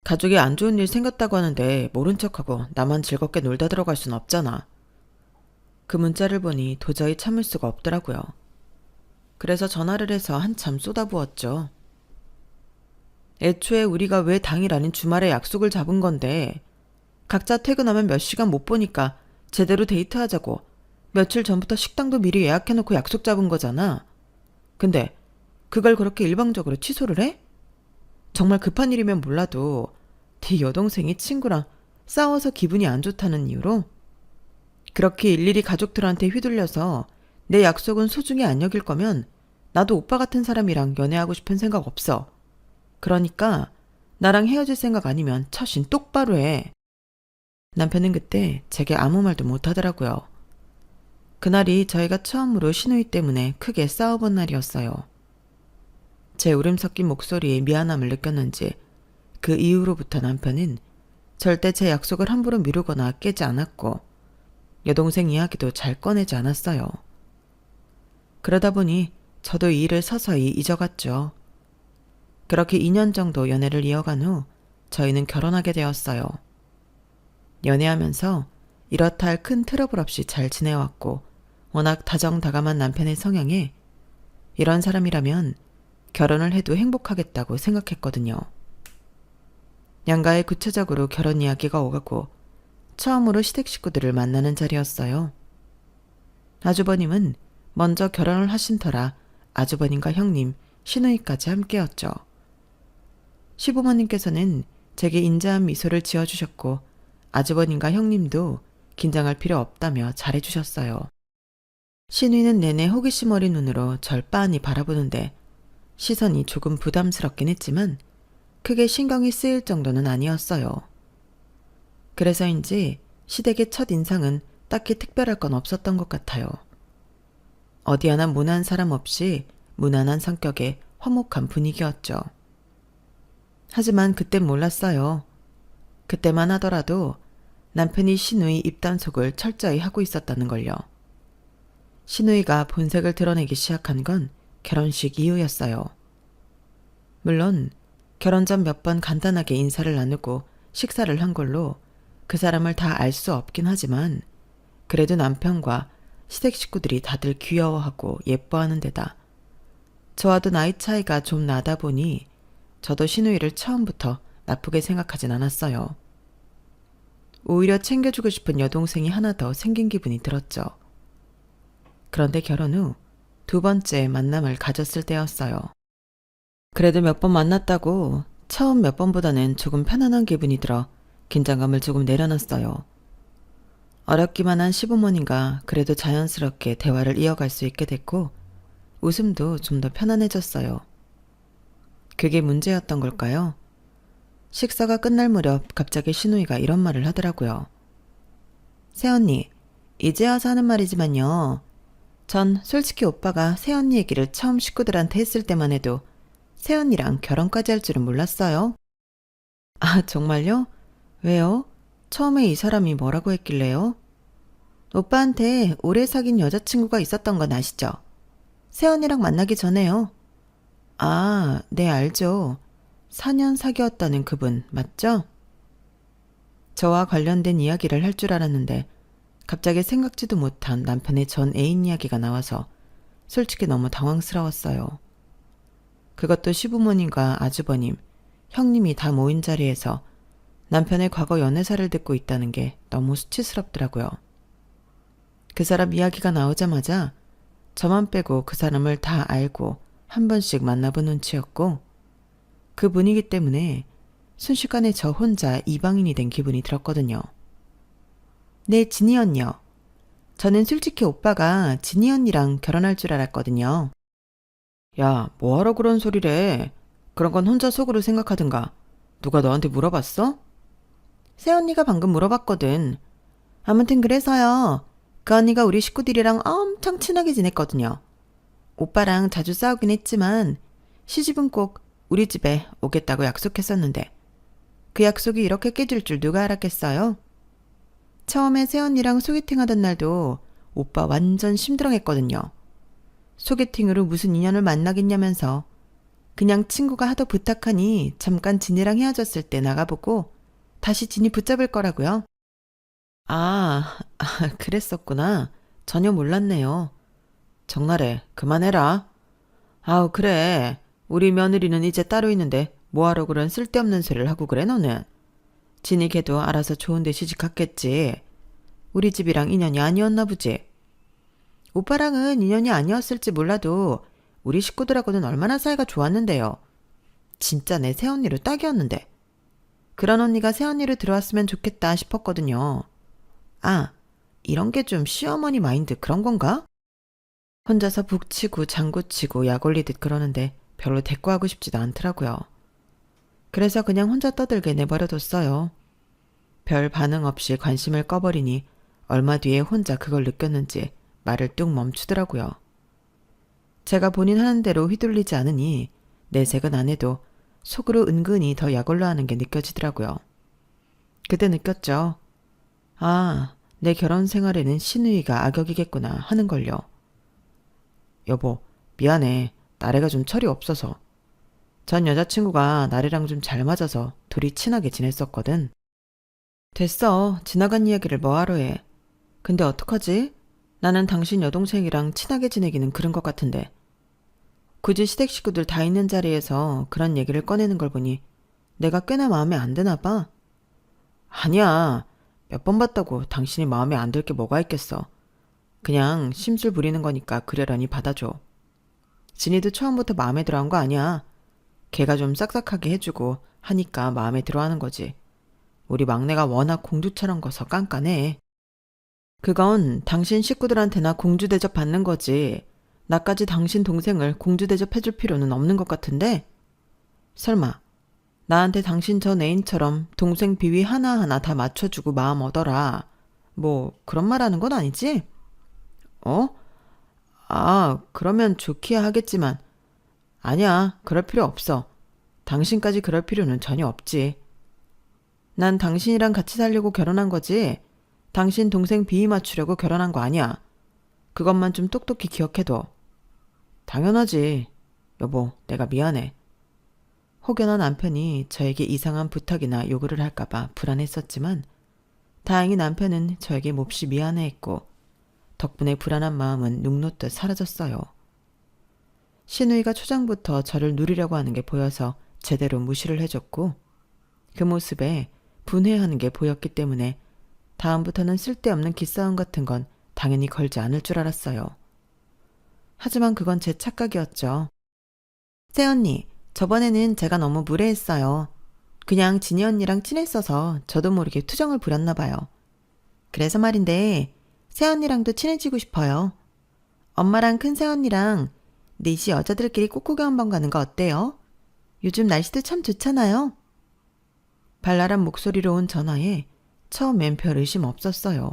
가족이 안 좋은 일 생겼다고 하는데 모른 척하고 나만 즐겁게 놀다 들어갈 순 없잖아. 그 문자를 보니 도저히 참을 수가 없더라고요. 그래서 전화를 해서 한참 쏟아부었죠. 애초에 우리가 왜 당일 아닌 주말에 약속을 잡은 건데, 각자 퇴근하면 몇 시간 못 보니까 제대로 데이트하자고 며칠 전부터 식당도 미리 예약해놓고 약속 잡은 거잖아. 근데 그걸 그렇게 일방적으로 취소를 해? 정말 급한 일이면 몰라도 네 여동생이 친구랑 싸워서 기분이 안 좋다는 이유로? 그렇게 일일이 가족들한테 휘둘려서 내 약속은 소중히 안 여길 거면 나도 오빠 같은 사람이랑 연애하고 싶은 생각 없어. 그러니까 나랑 헤어질 생각 아니면 처신 똑바로 해. 남편은 그때 제게 아무 말도 못하더라고요. 그날이 저희가 처음으로 시누이 때문에 크게 싸워본 날이었어요. 제 울음 섞인 목소리에 미안함을 느꼈는지 그 이후로부터 남편은 절대 제 약속을 함부로 미루거나 깨지 않았고, 여동생 이야기도 잘 꺼내지 않았어요. 그러다 보니 저도 이 일을 서서히 잊어갔죠. 그렇게 2년 정도 연애를 이어간 후 저희는 결혼하게 되었어요. 연애하면서 이렇다 할 큰 트러블 없이 잘 지내왔고, 워낙 다정다감한 남편의 성향에 이런 사람이라면 결혼을 해도 행복하겠다고 생각했거든요. 양가에 구체적으로 결혼 이야기가 오가고 처음으로 시댁 식구들을 만나는 자리였어요. 아주버님은 먼저 결혼을 하신 터라 아주버님과 형님, 시누이까지 함께였죠. 시부모님께서는 제게 인자한 미소를 지어주셨고, 아주버님과 형님도 긴장할 필요 없다며 잘해주셨어요. 시누이는 내내 호기심 어린 눈으로 절 빤히 바라보는데 시선이 조금 부담스럽긴 했지만 크게 신경이 쓰일 정도는 아니었어요. 그래서인지 시댁의 첫 인상은 딱히 특별할 건 없었던 것 같아요. 어디 하나 무난한 사람 없이 무난한 성격의 화목한 분위기였죠. 하지만 그땐 몰랐어요. 그때만 하더라도 남편이 시누이 입단속을 철저히 하고 있었다는 걸요. 시누이가 본색을 드러내기 시작한 건 결혼식 이후였어요. 물론 결혼 전 몇 번 간단하게 인사를 나누고 식사를 한 걸로 그 사람을 다 알 수 없긴 하지만 그래도 남편과 시댁 식구들이 다들 귀여워하고 예뻐하는 데다 저와도 나이 차이가 좀 나다 보니 저도 시누이를 처음부터 나쁘게 생각하진 않았어요. 오히려 챙겨주고 싶은 여동생이 하나 더 생긴 기분이 들었죠. 그런데 결혼 후 두 번째 만남을 가졌을 때였어요. 그래도 몇 번 만났다고 처음 몇 번보다는 조금 편안한 기분이 들어 긴장감을 조금 내려놨어요. 어렵기만 한 시부모님과 그래도 자연스럽게 대화를 이어갈 수 있게 됐고 웃음도 좀 더 편안해졌어요. 그게 문제였던 걸까요? 식사가 끝날 무렵 갑자기 시누이가 이런 말을 하더라고요. 새언니, 이제 와서 하는 말이지만요. 전 솔직히 오빠가 새언니 얘기를 처음 식구들한테 했을 때만 해도 새언니랑 결혼까지 할 줄은 몰랐어요. 아, 정말요? 왜요? 처음에 이 사람이 뭐라고 했길래요? 오빠한테 오래 사귄 여자친구가 있었던 건 아시죠? 새언니랑 만나기 전에요. 아, 네, 알죠. 4년 사귀었다는 그분, 맞죠? 저와 관련된 이야기를 할 줄 알았는데 갑자기 생각지도 못한 남편의 전 애인 이야기가 나와서 솔직히 너무 당황스러웠어요. 그것도 시부모님과 아주버님, 형님이 다 모인 자리에서 남편의 과거 연애사를 듣고 있다는 게 너무 수치스럽더라고요. 그 사람 이야기가 나오자마자 저만 빼고 그 사람을 다 알고 한 번씩 만나본 눈치였고 그 분위기 때문에 순식간에 저 혼자 이방인이 된 기분이 들었거든요. 네, 진희 언니요. 저는 솔직히 오빠가 진희 언니랑 결혼할 줄 알았거든요. 야, 뭐하러 그런 소리래. 그런 건 혼자 속으로 생각하든가. 누가 너한테 물어봤어? 새언니가 방금 물어봤거든. 아무튼 그래서요. 그 언니가 우리 식구들이랑 엄청 친하게 지냈거든요. 오빠랑 자주 싸우긴 했지만 시집은 꼭 우리 집에 오겠다고 약속했었는데 그 약속이 이렇게 깨질 줄 누가 알았겠어요? 처음에 새언니랑 소개팅 하던 날도 오빠 완전 심드렁했거든요. 소개팅으로 무슨 인연을 만나겠냐면서 그냥 친구가 하도 부탁하니 잠깐 진이랑 헤어졌을 때 나가보고 다시 진이 붙잡을 거라고요. 그랬었구나. 전혀 몰랐네요. 정나래, 그만해라. 아우, 그래. 우리 며느리는 이제 따로 있는데 뭐하러 그런 쓸데없는 소리를 하고 그래, 너는. 진이 걔도 알아서 좋은 데 시집 갔겠지. 우리 집이랑 인연이 아니었나 보지. 오빠랑은 인연이 아니었을지 몰라도 우리 식구들하고는 얼마나 사이가 좋았는데요. 진짜 내 새언니로 딱이었는데. 그런 언니가 새언니로 들어왔으면 좋겠다 싶었거든요. 아, 이런 게 좀 시어머니 마인드 그런 건가? 혼자서 북치고 장구치고 약 올리듯 그러는데 별로 대꾸하고 싶지도 않더라고요. 그래서 그냥 혼자 떠들게 내버려뒀어요. 별 반응 없이 관심을 꺼버리니 얼마 뒤에 혼자 그걸 느꼈는지 말을 뚝 멈추더라고요. 제가 본인 하는 대로 휘둘리지 않으니 내색은 안 해도 속으로 은근히 더 약올라 하는 게 느껴지더라고요. 그때 느꼈죠. 아, 내 결혼 생활에는 시누이가 악역이겠구나 하는 걸요. 여보, 미안해. 나래가 좀 철이 없어서. 전 여자친구가 나래랑 좀 잘 맞아서 둘이 친하게 지냈었거든. 됐어. 지나간 이야기를 뭐하러 해. 근데 어떡하지? 나는 당신 여동생이랑 친하게 지내기는 그런 것 같은데. 굳이 시댁 식구들 다 있는 자리에서 그런 얘기를 꺼내는 걸 보니 내가 꽤나 마음에 안 드나 봐. 아니야. 몇 번 봤다고 당신이 마음에 안 들 게 뭐가 있겠어. 그냥 심술 부리는 거니까 그러려니 받아줘. 진이도 처음부터 마음에 들어한 거 아니야. 걔가 좀 싹싹하게 해주고 하니까 마음에 들어하는 거지. 우리 막내가 워낙 공주처럼 커서 깐깐해. 그건 당신 식구들한테나 공주 대접 받는 거지. 나까지 당신 동생을 공주 대접해줄 필요는 없는 것 같은데? 설마 나한테 당신 전 애인처럼 동생 비위 하나하나 다 맞춰주고 마음 얻어라. 뭐 그런 말 하는 건 아니지? 어? 그러면 좋기야 하겠지만 아니야, 그럴 필요 없어. 당신까지 그럴 필요는 전혀 없지. 난 당신이랑 같이 살려고 결혼한 거지. 당신 동생 비위 맞추려고 결혼한 거 아니야. 그것만 좀 똑똑히 기억해둬. 당연하지. 여보, 내가 미안해. 혹여나 남편이 저에게 이상한 부탁이나 요구를 할까봐 불안했었지만 다행히 남편은 저에게 몹시 미안해했고 덕분에 불안한 마음은 눅놓듯 사라졌어요. 신우이가 초장부터 저를 누리려고 하는 게 보여서 제대로 무시를 해줬고 그 모습에 분해하는 게 보였기 때문에 다음부터는 쓸데없는 기싸움 같은 건 당연히 걸지 않을 줄 알았어요. 하지만 그건 제 착각이었죠. 새언니, 저번에는 제가 너무 무례했어요. 그냥 진희 언니랑 친했어서 저도 모르게 투정을 부렸나 봐요. 그래서 말인데 새언니랑도 친해지고 싶어요. 엄마랑 큰 새언니랑 넷이 여자들끼리 꽃구경 한번 가는 거 어때요? 요즘 날씨도 참 좋잖아요. 발랄한 목소리로 온 전화에 처음엔 별 의심 없었어요.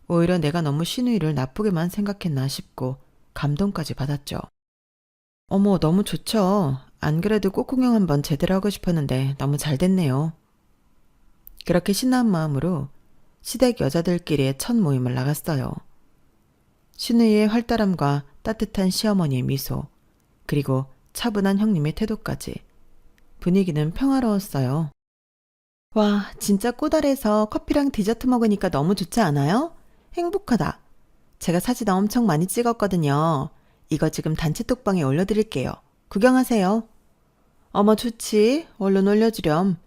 오히려 내가 너무 신우이를 나쁘게만 생각했나 싶고 감동까지 받았죠. 어머, 너무 좋죠. 안 그래도 꽃구경 한번 제대로 하고 싶었는데 너무 잘 됐네요. 그렇게 신나는 마음으로 시댁 여자들끼리의 첫 모임을 나갔어요. 신우이의 활달함과 따뜻한 시어머니의 미소, 그리고 차분한 형님의 태도까지 분위기는 평화로웠어요. 와, 진짜 꼬달해서 커피랑 디저트 먹으니까 너무 좋지 않아요? 행복하다. 제가 사진 엄청 많이 찍었거든요. 이거 지금 단체 톡방에 올려드릴게요. 구경하세요. 어머, 좋지. 얼른 올려주렴.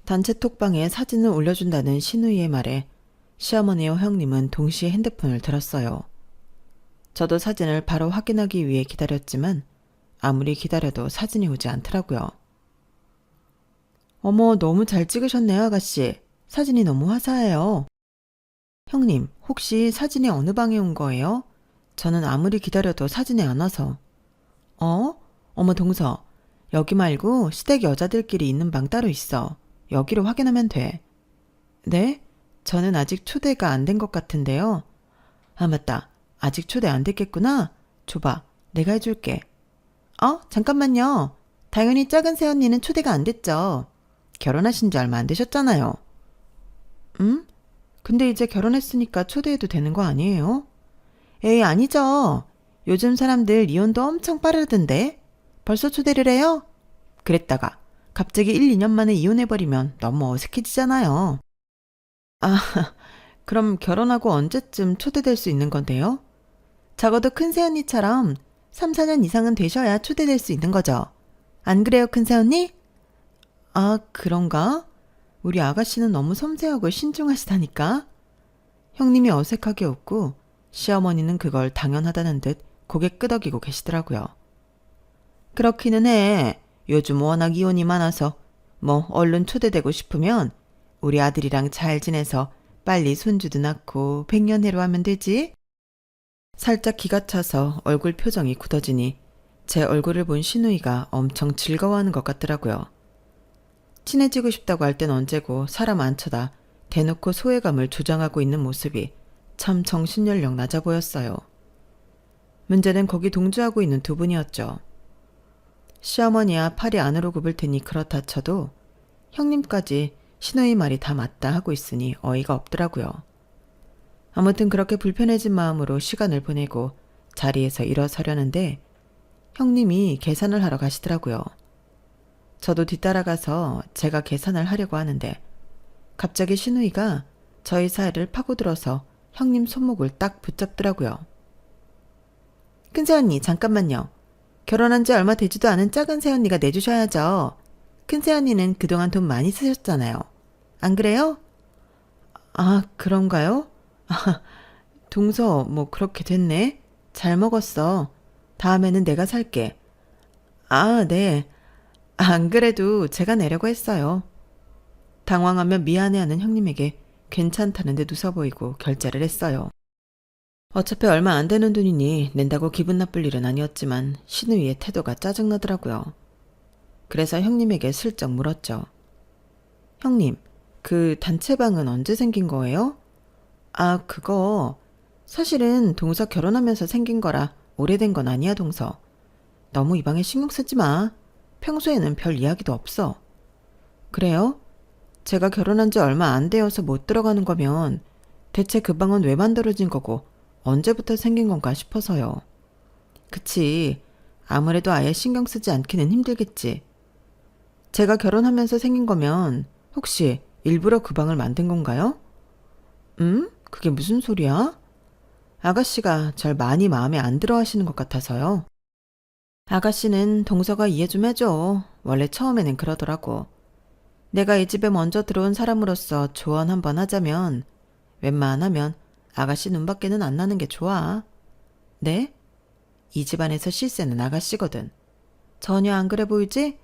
단체 톡방에 사진을 올려준다는 신우이의 말에 시어머니와 형님은 동시에 핸드폰을 들었어요. 저도 사진을 바로 확인하기 위해 기다렸지만 아무리 기다려도 사진이 오지 않더라고요. 어머, 너무 잘 찍으셨네요, 아가씨. 사진이 너무 화사해요. 형님, 혹시 사진이 어느 방에 온 거예요? 저는 아무리 기다려도 사진이 안 와서. 어머, 동서. 여기 말고 시댁 여자들끼리 있는 방 따로 있어. 여기로 확인하면 돼. 네? 저는 아직 초대가 안 된 것 같은데요. 아, 맞다. 아직 초대 안 됐겠구나. 줘봐. 내가 해줄게. 잠깐만요. 당연히 작은 새언니는 초대가 안 됐죠. 결혼하신 지 얼마 안 되셨잖아요. 근데 이제 결혼했으니까 초대해도 되는 거 아니에요? 에이, 아니죠. 요즘 사람들 이혼도 엄청 빠르던데. 벌써 초대를 해요? 그랬다가 갑자기 1, 2년 만에 이혼해버리면 너무 어색해지잖아요. 아, 그럼 결혼하고 언제쯤 초대될 수 있는 건데요? 적어도 큰 새언니처럼 3, 4년 이상은 되셔야 초대될 수 있는 거죠. 안 그래요, 큰 새언니? 아, 그런가? 우리 아가씨는 너무 섬세하고 신중하시다니까? 형님이 어색하게 웃고 시어머니는 그걸 당연하다는 듯 고개 끄덕이고 계시더라고요. 그렇기는 해. 요즘 워낙 이혼이 많아서 뭐 얼른 초대되고 싶으면 우리 아들이랑 잘 지내서 빨리 손주도 낳고 백년해로 하면 되지? 살짝 기가 차서 얼굴 표정이 굳어지니 제 얼굴을 본 신우이가 엄청 즐거워하는 것 같더라고요. 친해지고 싶다고 할 땐 언제고 사람 안 쳐다 대놓고 소외감을 조장하고 있는 모습이 참 정신연령 낮아 보였어요. 문제는 거기 동조하고 있는 두 분이었죠. 시어머니야 팔이 안으로 굽을 테니 그렇다 쳐도 형님까지 신우이 말이 다 맞다 하고 있으니 어이가 없더라고요. 아무튼 그렇게 불편해진 마음으로 시간을 보내고 자리에서 일어서려는데 형님이 계산을 하러 가시더라고요. 저도 뒤따라가서 제가 계산을 하려고 하는데 갑자기 신우이가 저희 사이를 파고들어서 형님 손목을 딱 붙잡더라고요. 큰새언니, 잠깐만요. 결혼한 지 얼마 되지도 않은 작은 새언니가 내주셔야죠. 큰 새언니는 그동안 돈 많이 쓰셨잖아요. 안 그래요? 아, 그런가요? 아, 동서, 뭐 그렇게 됐네. 잘 먹었어. 다음에는 내가 살게. 아, 네. 안 그래도 제가 내려고 했어요. 당황하며 미안해하는 형님에게 괜찮다는 듯 웃어 보이고 결제를 했어요. 어차피 얼마 안 되는 돈이니 낸다고 기분 나쁠 일은 아니었지만 신우이의 태도가 짜증나더라고요. 그래서 형님에게 슬쩍 물었죠. 형님, 그 단체방은 언제 생긴 거예요? 아, 그거 사실은 동서 결혼하면서 생긴 거라 오래된 건 아니야, 동서. 너무 이 방에 신경 쓰지 마. 평소에는 별 이야기도 없어. 그래요? 제가 결혼한 지 얼마 안 되어서 못 들어가는 거면 대체 그 방은 왜 만들어진 거고 언제부터 생긴 건가 싶어서요. 그치. 아무래도 아예 신경 쓰지 않기는 힘들겠지. 제가 결혼하면서 생긴 거면 혹시 일부러 그 방을 만든 건가요? 그게 무슨 소리야? 아가씨가 절 많이 마음에 안 들어 하시는 것 같아서요. 아가씨는 동서가 이해 좀 해줘. 원래 처음에는 그러더라고. 내가 이 집에 먼저 들어온 사람으로서 조언 한번 하자면 웬만하면 아가씨 눈밖에는 안 나는 게 좋아. 네? 이 집안에서 실세는 아가씨거든. 전혀 안 그래 보이지?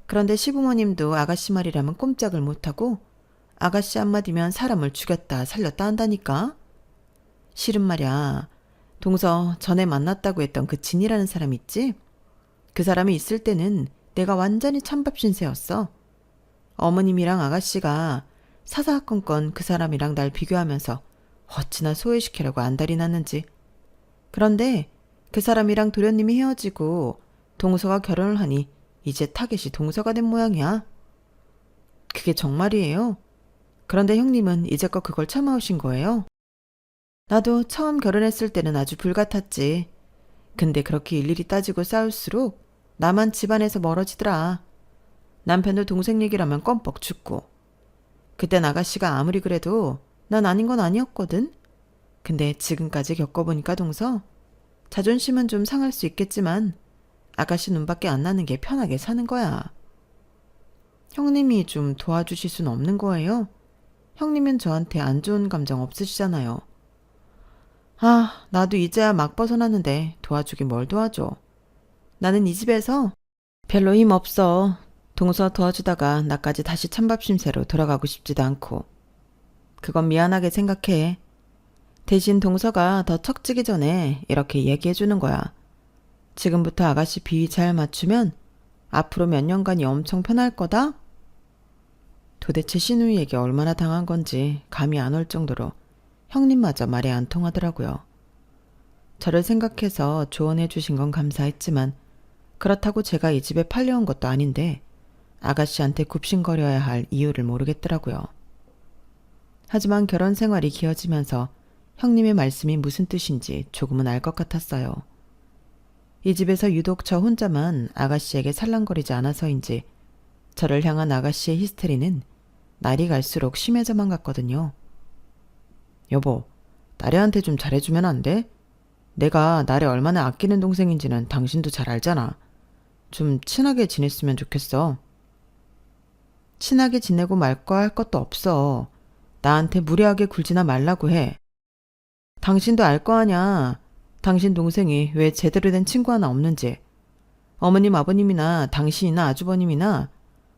그런데 시부모님도 아가씨 말이라면 꼼짝을 못하고 아가씨 한마디면 사람을 죽였다 살렸다 한다니까. 실은 말야, 동서 전에 만났다고 했던 그 진이라는 사람 있지? 그 사람이 있을 때는 내가 완전히 찬밥 신세였어. 어머님이랑 아가씨가 사사건건 그 사람이랑 날 비교하면서 어찌나 소외시키려고 안달이 났는지. 그런데 그 사람이랑 도련님이 헤어지고 동서가 결혼을 하니 이제 타겟이 동서가 된 모양이야. 그게 정말이에요? 그런데 형님은 이제껏 그걸 참아오신 거예요? 나도 처음 결혼했을 때는 아주 불같았지. 근데 그렇게 일일이 따지고 싸울수록 나만 집안에서 멀어지더라. 남편도 동생 얘기라면 껌뻑 죽고. 그땐 아가씨가 아무리 그래도 난 아닌 건 아니었거든. 근데 지금까지 겪어보니까 동서, 자존심은 좀 상할 수 있겠지만 아가씨 눈밖에 안 나는 게 편하게 사는 거야. 형님이 좀 도와주실 순 없는 거예요? 형님은 저한테 안 좋은 감정 없으시잖아요. 아, 나도 이제야 막 벗어났는데 도와주긴 뭘 도와줘. 나는 이 집에서 별로 힘 없어. 동서 도와주다가 나까지 다시 찬밥 신세로 돌아가고 싶지도 않고. 그건 미안하게 생각해. 대신 동서가 더 척지기 전에 이렇게 얘기해 주는 거야. 지금부터 아가씨 비위 잘 맞추면 앞으로 몇 년간이 엄청 편할 거다? 도대체 시누이에게 얼마나 당한 건지 감이 안 올 정도로 형님마저 말이 안 통하더라고요. 저를 생각해서 조언해 주신 건 감사했지만 그렇다고 제가 이 집에 팔려온 것도 아닌데 아가씨한테 굽신거려야 할 이유를 모르겠더라고요. 하지만 결혼 생활이 길어지면서 형님의 말씀이 무슨 뜻인지 조금은 알 것 같았어요. 이 집에서 유독 저 혼자만 아가씨에게 살랑거리지 않아서인지 저를 향한 아가씨의 히스테리는 날이 갈수록 심해져만 갔거든요. 여보, 나래한테 좀 잘해주면 안 돼? 내가 나래 얼마나 아끼는 동생인지는 당신도 잘 알잖아. 좀 친하게 지냈으면 좋겠어. 친하게 지내고 말거 할 것도 없어. 나한테 무례하게 굴지나 말라고 해. 당신도 알 거 아냐. 당신 동생이 왜 제대로 된 친구 하나 없는지. 어머님 아버님이나 당신이나 아주버님이나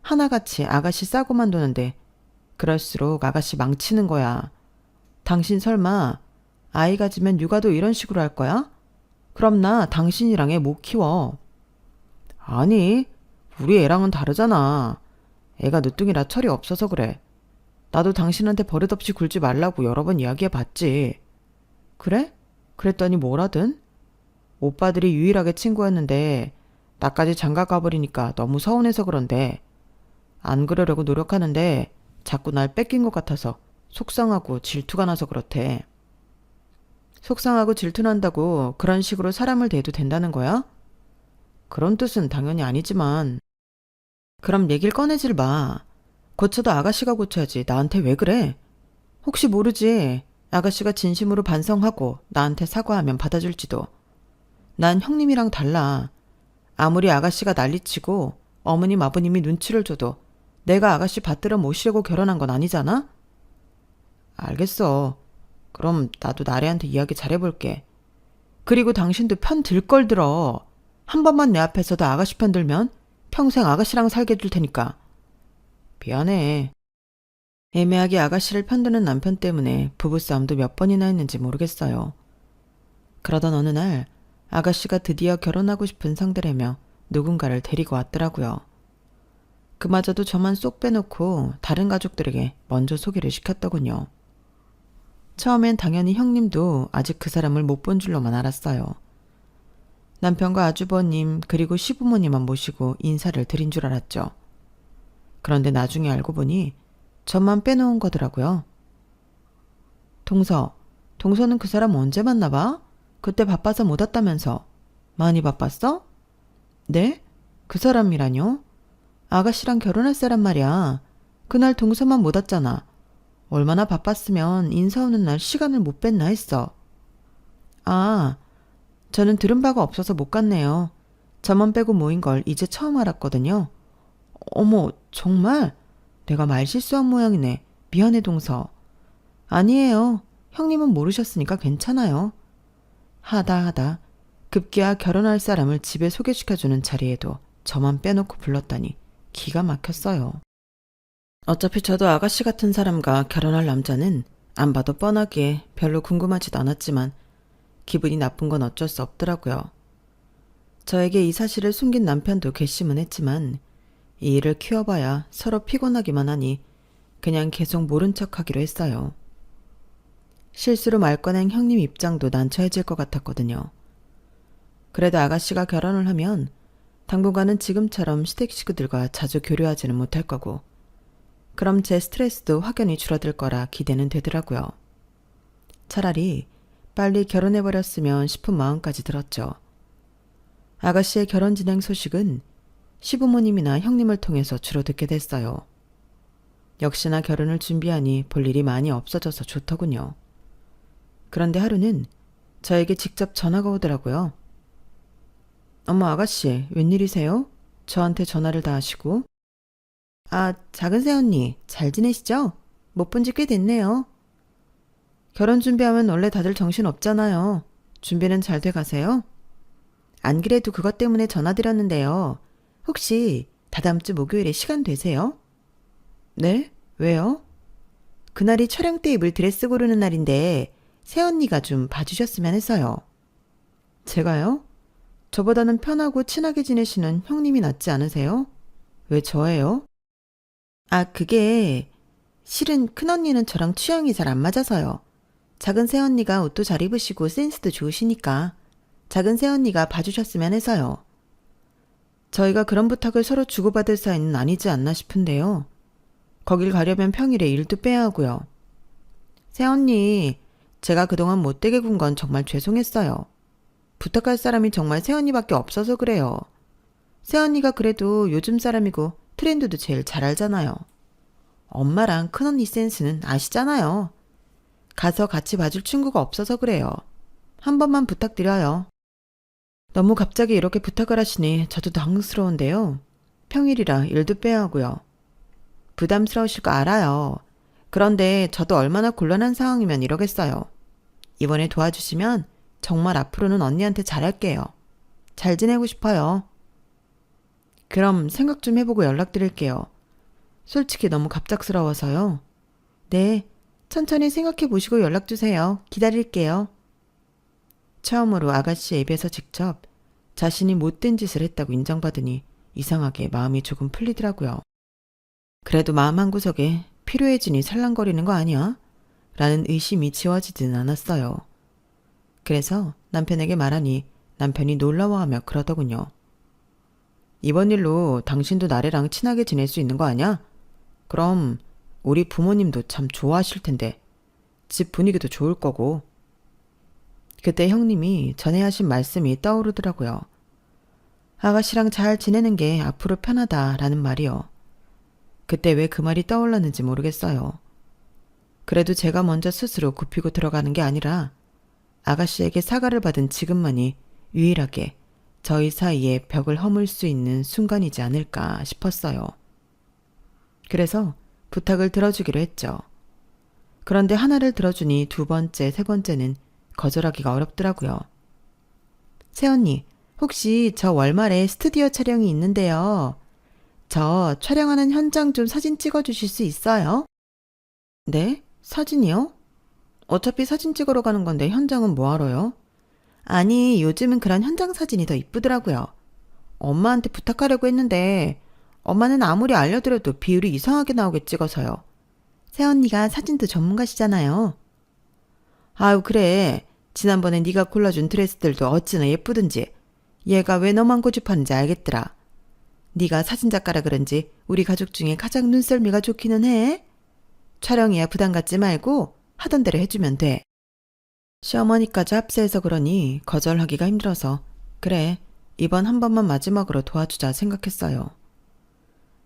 하나같이 아가씨 싸고만 도는데 그럴수록 아가씨 망치는 거야. 당신 설마 아이 가지면 육아도 이런 식으로 할 거야? 그럼 나 당신이랑 애 못 키워. 아니, 우리 애랑은 다르잖아. 애가 늦둥이라 철이 없어서 그래. 나도 당신한테 버릇없이 굴지 말라고 여러 번 이야기해봤지. 그래? 그랬더니 뭐라든? 오빠들이 유일하게 친구였는데 나까지 장가 가버리니까 너무 서운해서 그런데 안 그러려고 노력하는데 자꾸 날 뺏긴 것 같아서 속상하고 질투가 나서 그렇대. 속상하고 질투난다고 그런 식으로 사람을 대해도 된다는 거야? 그런 뜻은 당연히 아니지만. 그럼 얘기를 꺼내질 마. 고쳐도 아가씨가 고쳐야지 나한테 왜 그래? 혹시 모르지. 아가씨가 진심으로 반성하고 나한테 사과하면 받아줄지도. 난 형님이랑 달라. 아무리 아가씨가 난리치고 어머님 아버님이 눈치를 줘도 내가 아가씨 받들어 모시려고 결혼한 건 아니잖아? 알겠어. 그럼 나도 나래한테 이야기 잘해볼게. 그리고 당신도 편 들 걸 들어. 한 번만 내 앞에서도 아가씨 편 들면 평생 아가씨랑 살게 해줄 테니까. 미안해. 애매하게 아가씨를 편드는 남편 때문에 부부싸움도 몇 번이나 했는지 모르겠어요. 그러던 어느 날 아가씨가 드디어 결혼하고 싶은 상대라며 누군가를 데리고 왔더라고요. 그마저도 저만 쏙 빼놓고 다른 가족들에게 먼저 소개를 시켰더군요. 처음엔 당연히 형님도 아직 그 사람을 못 본 줄로만 알았어요. 남편과 아주버님 그리고 시부모님만 모시고 인사를 드린 줄 알았죠. 그런데 나중에 알고 보니 저만 빼놓은 거더라고요. 동서는 그 사람 언제 만나봐? 그때 바빠서 못 왔다면서. 많이 바빴어? 네? 그 사람이라뇨? 아가씨랑 결혼할 사람 말이야. 그날 동서만 못 왔잖아. 얼마나 바빴으면 인사 오는 날 시간을 못 뺐나 했어. 아, 저는 들은 바가 없어서 못 갔네요. 저만 빼고 모인 걸 이제 처음 알았거든요. 어머, 정말? 내가 말실수한 모양이네. 미안해, 동서. 아니에요. 형님은 모르셨으니까 괜찮아요. 하다 급기야 결혼할 사람을 집에 소개시켜주는 자리에도 저만 빼놓고 불렀다니 기가 막혔어요. 어차피 저도 아가씨 같은 사람과 결혼할 남자는 안 봐도 뻔하기에 별로 궁금하지도 않았지만 기분이 나쁜 건 어쩔 수 없더라고요. 저에게 이 사실을 숨긴 남편도 괘씸은 했지만 이 일을 키워봐야 서로 피곤하기만 하니 그냥 계속 모른 척하기로 했어요. 실수로 말 꺼낸 형님 입장도 난처해질 것 같았거든요. 그래도 아가씨가 결혼을 하면 당분간은 지금처럼 시댁 식구들과 자주 교류하지는 못할 거고 그럼 제 스트레스도 확연히 줄어들 거라 기대는 되더라고요. 차라리 빨리 결혼해버렸으면 싶은 마음까지 들었죠. 아가씨의 결혼 진행 소식은 시부모님이나 형님을 통해서 주로 듣게 됐어요. 역시나 결혼을 준비하니 볼 일이 많이 없어져서 좋더군요. 그런데 하루는 저에게 직접 전화가 오더라고요. 어머 아가씨, 웬일이세요? 저한테 전화를 다 하시고. 아, 작은 새언니, 잘 지내시죠? 못 본 지 꽤 됐네요. 결혼 준비하면 원래 다들 정신 없잖아요. 준비는 잘 돼 가세요? 안 그래도 그것 때문에 전화드렸는데요. 혹시 다다음 주 목요일에 시간 되세요? 네? 왜요? 그날이 촬영 때 입을 드레스 고르는 날인데 새언니가 좀 봐주셨으면 해서요. 제가요? 저보다는 편하고 친하게 지내시는 형님이 낫지 않으세요? 왜 저예요? 아, 그게 실은 큰언니는 저랑 취향이 잘 안 맞아서요. 작은 새언니가 옷도 잘 입으시고 센스도 좋으시니까 작은 새언니가 봐주셨으면 해서요. 저희가 그런 부탁을 서로 주고받을 사이는 아니지 않나 싶은데요. 거길 가려면 평일에 일도 빼야 하고요. 새언니, 제가 그동안 못되게 군 건 정말 죄송했어요. 부탁할 사람이 정말 새언니밖에 없어서 그래요. 새언니가 그래도 요즘 사람이고 트렌드도 제일 잘 알잖아요. 엄마랑 큰언니 센스는 아시잖아요. 가서 같이 봐줄 친구가 없어서 그래요. 한 번만 부탁드려요. 너무 갑자기 이렇게 부탁을 하시니 저도 당스러운데요. 평일이라 일도 빼야 하고요. 부담스러우실 거 알아요. 그런데 저도 얼마나 곤란한 상황이면 이러겠어요. 이번에 도와주시면 정말 앞으로는 언니한테 잘할게요. 잘 지내고 싶어요. 그럼 생각 좀 해보고 연락드릴게요. 솔직히 너무 갑작스러워서요. 네, 천천히 생각해 보시고 연락주세요. 기다릴게요. 처음으로 아가씨의 입에서 직접 자신이 못된 짓을 했다고 인정받으니 이상하게 마음이 조금 풀리더라고요. 그래도 마음 한구석에 필요해지니 살랑거리는 거 아니야? 라는 의심이 지워지지는 않았어요. 그래서 남편에게 말하니 남편이 놀라워하며 그러더군요. 이번 일로 당신도 나래랑 친하게 지낼 수 있는 거 아니야? 그럼 우리 부모님도 참 좋아하실 텐데 집 분위기도 좋을 거고. 그때 형님이 전에 하신 말씀이 떠오르더라고요. 아가씨랑 잘 지내는 게 앞으로 편하다라는 말이요. 그때 왜 그 말이 떠올랐는지 모르겠어요. 그래도 제가 먼저 스스로 굽히고 들어가는 게 아니라 아가씨에게 사과를 받은 지금만이 유일하게 저희 사이에 벽을 허물 수 있는 순간이지 않을까 싶었어요. 그래서 부탁을 들어주기로 했죠. 그런데 하나를 들어주니 두 번째, 세 번째는 거절하기가 어렵더라고요. 새언니, 혹시 저 월말에 스튜디오 촬영이 있는데요. 저 촬영하는 현장 좀 사진 찍어주실 수 있어요? 네? 사진이요? 어차피 사진 찍으러 가는 건데 현장은 뭐하러요? 아니, 요즘은 그런 현장 사진이 더 이쁘더라고요. 엄마한테 부탁하려고 했는데 엄마는 아무리 알려드려도 비율이 이상하게 나오게 찍어서요. 새언니가 사진도 전문가시잖아요. 아유, 그래. 지난번에 네가 골라준 드레스들도 어찌나 예쁘든지 얘가 왜 너만 고집하는지 알겠더라. 네가 사진작가라 그런지 우리 가족 중에 가장 눈썰미가 좋기는 해. 촬영이야 부담 갖지 말고 하던 대로 해주면 돼. 시어머니까지 합세해서 그러니 거절하기가 힘들어서 그래, 이번 한 번만 마지막으로 도와주자 생각했어요.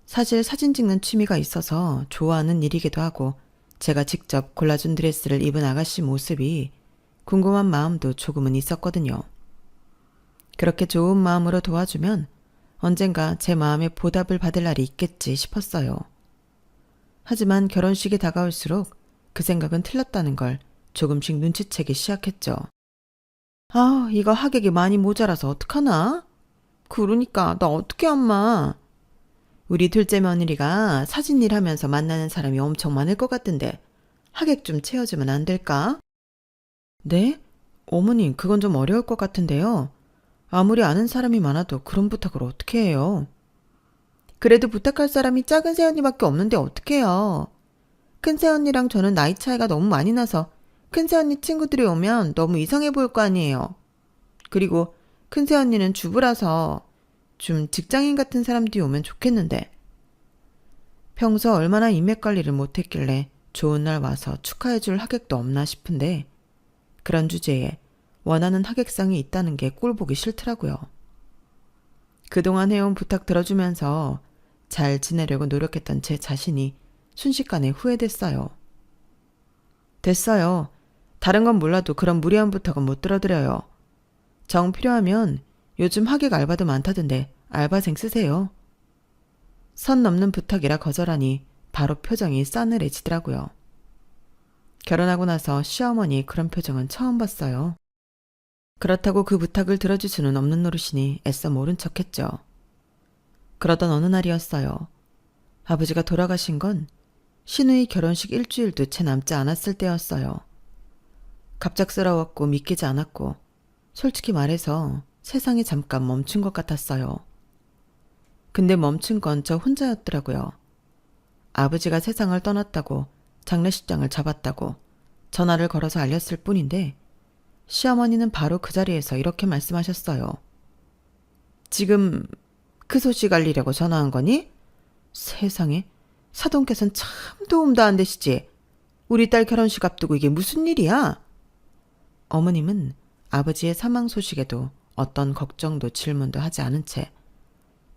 사실 사진 찍는 취미가 있어서 좋아하는 일이기도 하고 제가 직접 골라준 드레스를 입은 아가씨 모습이 궁금한 마음도 조금은 있었거든요. 그렇게 좋은 마음으로 도와주면 언젠가 제 마음에 보답을 받을 날이 있겠지 싶었어요. 하지만 결혼식이 다가올수록 그 생각은 틀렸다는 걸 조금씩 눈치채기 시작했죠. 아, 이거 하객이 많이 모자라서 어떡하나? 그러니까 나 어떡해 엄마. 우리 둘째 며느리가 사진 일 하면서 만나는 사람이 엄청 많을 것 같은데 하객 좀 채워주면 안 될까? 네? 어머님, 그건 좀 어려울 것 같은데요. 아무리 아는 사람이 많아도 그런 부탁을 어떻게 해요? 그래도 부탁할 사람이 작은 새언니밖에 없는데 어떡해요. 큰 새언니랑 저는 나이 차이가 너무 많이 나서 큰 새언니 친구들이 오면 너무 이상해 보일 거 아니에요. 그리고 큰 새언니는 주부라서 좀 직장인 같은 사람들이 오면 좋겠는데. 평소 얼마나 인맥 관리를 못했길래 좋은 날 와서 축하해줄 하객도 없나 싶은데 그런 주제에 원하는 하객상이 있다는 게 꼴보기 싫더라고요. 그동안 해온 부탁 들어주면서 잘 지내려고 노력했던 제 자신이 순식간에 후회됐어요. 됐어요. 다른 건 몰라도 그런 무리한 부탁은 못 들어드려요. 정 필요하면 요즘 하객 알바도 많다던데 알바생 쓰세요. 선 넘는 부탁이라 거절하니 바로 표정이 싸늘해지더라고요. 결혼하고 나서 시어머니 그런 표정은 처음 봤어요. 그렇다고 그 부탁을 들어줄 수는 없는 노릇이니 애써 모른 척했죠. 그러던 어느 날이었어요. 아버지가 돌아가신 건 시누이 결혼식 일주일도 채 남지 않았을 때였어요. 갑작스러웠고 믿기지 않았고 솔직히 말해서 세상이 잠깐 멈춘 것 같았어요. 근데 멈춘 건 저 혼자였더라고요. 아버지가 세상을 떠났다고 장례식장을 잡았다고 전화를 걸어서 알렸을 뿐인데 시어머니는 바로 그 자리에서 이렇게 말씀하셨어요. 지금 그 소식 알리려고 전화한 거니? 세상에, 사돈께서는 참 도움도 안 되시지. 우리 딸 결혼식 앞두고 이게 무슨 일이야? 어머님은 아버지의 사망 소식에도 어떤 걱정도 질문도 하지 않은 채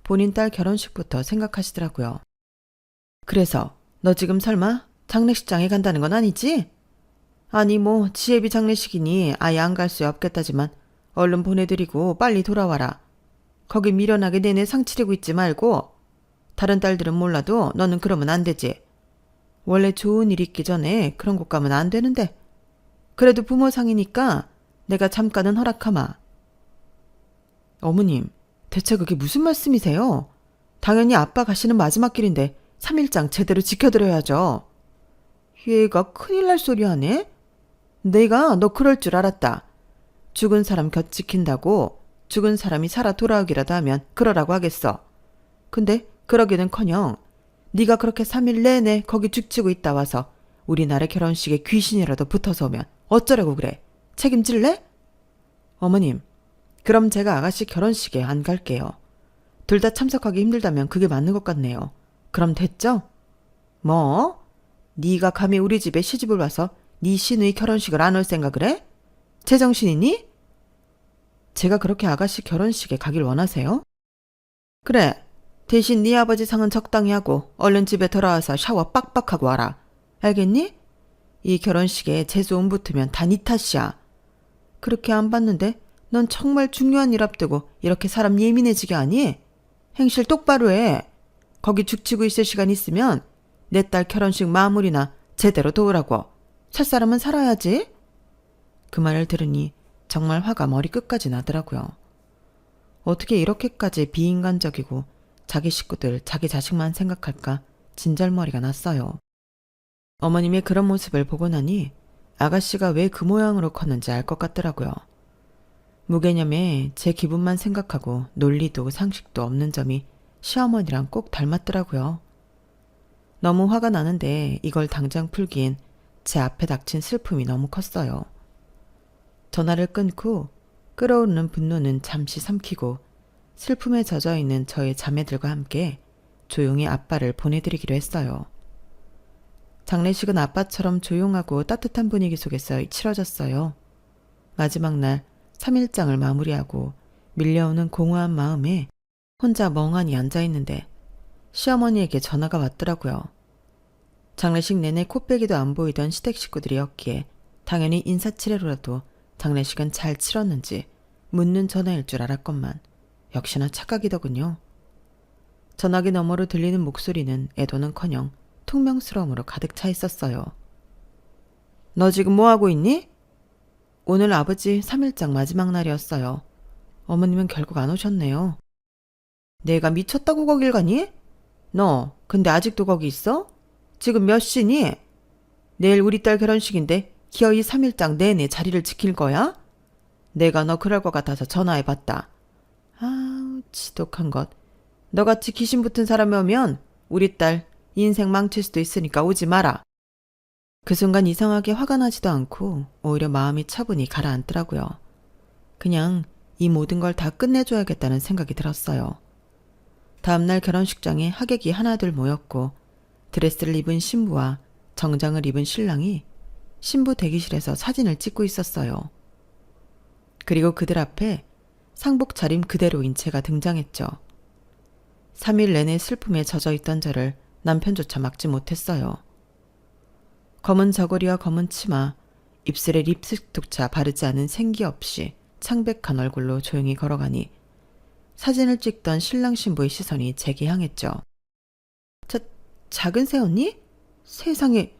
본인 딸 결혼식부터 생각하시더라고요. 그래서 너 지금 설마 장례식장에 간다는 건 아니지? 아니 뭐 지혜비 장례식이니 아예 안 갈 수 없겠다지만 얼른 보내드리고 빨리 돌아와라. 거기 미련하게 내내 상치르고 있지 말고. 다른 딸들은 몰라도 너는 그러면 안 되지. 원래 좋은 일 있기 전에 그런 곳 가면 안 되는데. 그래도 부모 상이니까 내가 잠깐은 허락하마. 어머님, 대체 그게 무슨 말씀이세요? 당연히 아빠 가시는 마지막 길인데 3일장 제대로 지켜드려야죠. 얘가 큰일 날 소리 하네? 내가 너 그럴 줄 알았다. 죽은 사람 곁 지킨다고 죽은 사람이 살아 돌아오기라도 하면 그러라고 하겠어. 근데 그러기는커녕 네가 그렇게 3일 내내 거기 죽치고 있다 와서 우리나라 결혼식에 귀신이라도 붙어서 오면 어쩌려고 그래? 책임질래? 어머님, 그럼 제가 아가씨 결혼식에 안 갈게요. 둘 다 참석하기 힘들다면 그게 맞는 것 같네요. 그럼 됐죠? 뭐? 네가 감히 우리 집에 시집을 와서 네 시누이 결혼식을 안 올 생각을 해? 제정신이니? 제가 그렇게 아가씨 결혼식에 가길 원하세요? 그래. 대신 네 아버지 상은 적당히 하고 얼른 집에 돌아와서 샤워 빡빡하고 와라. 알겠니? 이 결혼식에 재수음 붙으면 다 네 탓이야. 그렇게 안 봤는데 넌 정말 중요한 일 앞두고 이렇게 사람 예민해지게 하니? 행실 똑바로 해. 거기 죽치고 있을 시간 있으면 내 딸 결혼식 마무리나 제대로 도우라고. 살 사람은 살아야지. 그 말을 들으니 정말 화가 머리끝까지 나더라고요. 어떻게 이렇게까지 비인간적이고 자기 식구들, 자기 자식만 생각할까 진절머리가 났어요. 어머님의 그런 모습을 보고 나니 아가씨가 왜 그 모양으로 컸는지 알 것 같더라고요. 무개념에 제 기분만 생각하고 논리도 상식도 없는 점이 시어머니랑 꼭 닮았더라고요. 너무 화가 나는데 이걸 당장 풀기엔 제 앞에 닥친 슬픔이 너무 컸어요. 전화를 끊고 끓어오르는 분노는 잠시 삼키고 슬픔에 젖어있는 저의 자매들과 함께 조용히 아빠를 보내드리기로 했어요. 장례식은 아빠처럼 조용하고 따뜻한 분위기 속에서 치러졌어요. 마지막 날 3일장을 마무리하고 밀려오는 공허한 마음에 혼자 멍하니 앉아있는데 시어머니에게 전화가 왔더라고요. 장례식 내내 코빼기도 안 보이던 시댁 식구들이었기에 당연히 인사치레로라도 장례식은 잘 치렀는지 묻는 전화일 줄 알았건만 역시나 착각이더군요. 전화기 너머로 들리는 목소리는 애도는커녕 퉁명스러움으로 가득 차 있었어요. 너 지금 뭐하고 있니? 오늘 아버지 3일장 마지막 날이었어요. 어머님은 결국 안 오셨네요. 내가 미쳤다고 거길 가니? 너 근데 아직도 거기 있어? 지금 몇 시니? 내일 우리 딸 결혼식인데 기어이 3일장 내내 자리를 지킬 거야? 내가 너 그럴 것 같아서 전화해봤다. 아우 지독한 것. 너같이 귀신 붙은 사람이 오면 우리 딸 인생 망칠 수도 있으니까 오지 마라. 그 순간 이상하게 화가 나지도 않고 오히려 마음이 차분히 가라앉더라고요. 그냥 이 모든 걸 다 끝내줘야겠다는 생각이 들었어요. 다음날 결혼식장에 하객이 하나둘 모였고 드레스를 입은 신부와 정장을 입은 신랑이 신부 대기실에서 사진을 찍고 있었어요. 그리고 그들 앞에 상복 차림 그대로인 제가 등장했죠. 3일 내내 슬픔에 젖어있던 저를 남편조차 막지 못했어요. 검은 저고리와 검은 치마, 입술에 립스틱조차 바르지 않은 생기 없이 창백한 얼굴로 조용히 걸어가니 사진을 찍던 신랑 신부의 시선이 제게 향했죠. 작은 새언니? 세상에,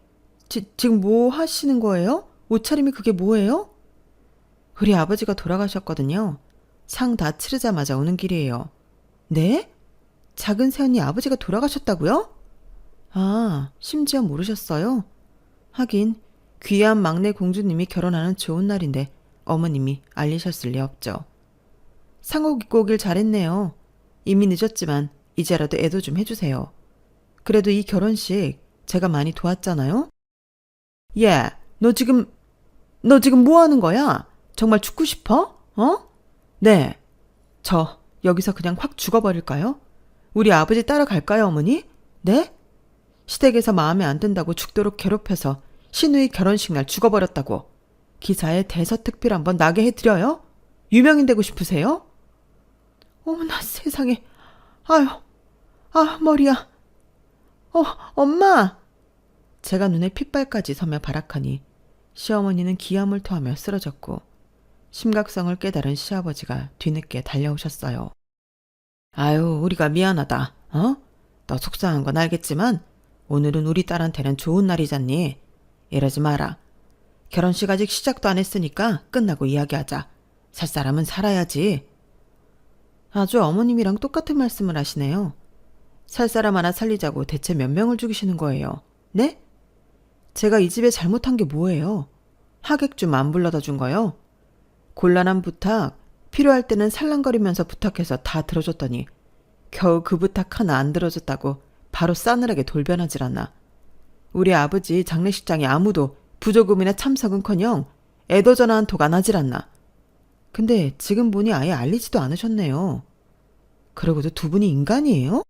지금 뭐 하시는 거예요? 옷차림이 그게 뭐예요? 우리 아버지가 돌아가셨거든요. 상 다 치르자마자 오는 길이에요. 네? 작은 새언니 아버지가 돌아가셨다고요? 아, 심지어 모르셨어요? 하긴 귀한 막내 공주님이 결혼하는 좋은 날인데 어머님이 알리셨을 리 없죠. 상복 입고 오길 잘했네요. 이미 늦었지만 이제라도 애도 좀 해주세요. 그래도 이 결혼식 제가 많이 도왔잖아요? 예, 너 지금 뭐 하는 거야? 정말 죽고 싶어? 어? 네, 저 여기서 그냥 확 죽어버릴까요? 우리 아버지 따라갈까요, 어머니? 네? 시댁에서 마음에 안 든다고 죽도록 괴롭혀서 신우이 결혼식 날 죽어버렸다고 기사에 대서특필 한번 나게 해드려요? 유명인 되고 싶으세요? 어머나 세상에. 아유, 머리야. 엄마! 제가 눈에 핏발까지 서며 발악하니 시어머니는 기함을 토하며 쓰러졌고 심각성을 깨달은 시아버지가 뒤늦게 달려오셨어요. 아유, 우리가 미안하다. 너 속상한 건 알겠지만 오늘은 우리 딸한테는 좋은 날이잖니. 이러지 마라. 결혼식 아직 시작도 안 했으니까 끝나고 이야기하자. 살 사람은 살아야지. 아주 어머님이랑 똑같은 말씀을 하시네요. 살 사람 하나 살리자고 대체 몇 명을 죽이시는 거예요? 네? 제가 이 집에 잘못한 게 뭐예요? 하객 좀 안 불러다 준 거요? 곤란한 부탁, 필요할 때는 살랑거리면서 부탁해서 다 들어줬더니 겨우 그 부탁 하나 안 들어줬다고 바로 싸늘하게 돌변하질 않나. 우리 아버지 장례식장에 아무도 부조금이나 참석은커녕 애도 전화 한 톡 안 하질 않나. 근데 지금 보니 아예 알리지도 않으셨네요. 그러고도 두 분이 인간이에요?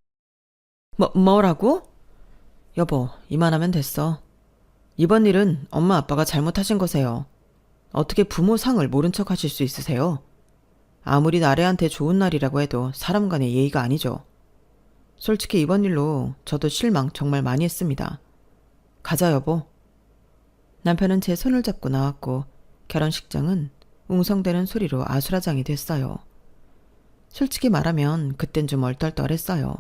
뭐라고? 여보, 이만하면 됐어. 이번 일은 엄마 아빠가 잘못하신 거세요. 어떻게 부모 상을 모른 척 하실 수 있으세요? 아무리 나래한테 좋은 날이라고 해도 사람 간의 예의가 아니죠. 솔직히 이번 일로 저도 실망 정말 많이 했습니다. 가자 여보. 남편은 제 손을 잡고 나왔고 결혼식장은 웅성대는 소리로 아수라장이 됐어요. 솔직히 말하면 그땐 좀 얼떨떨했어요.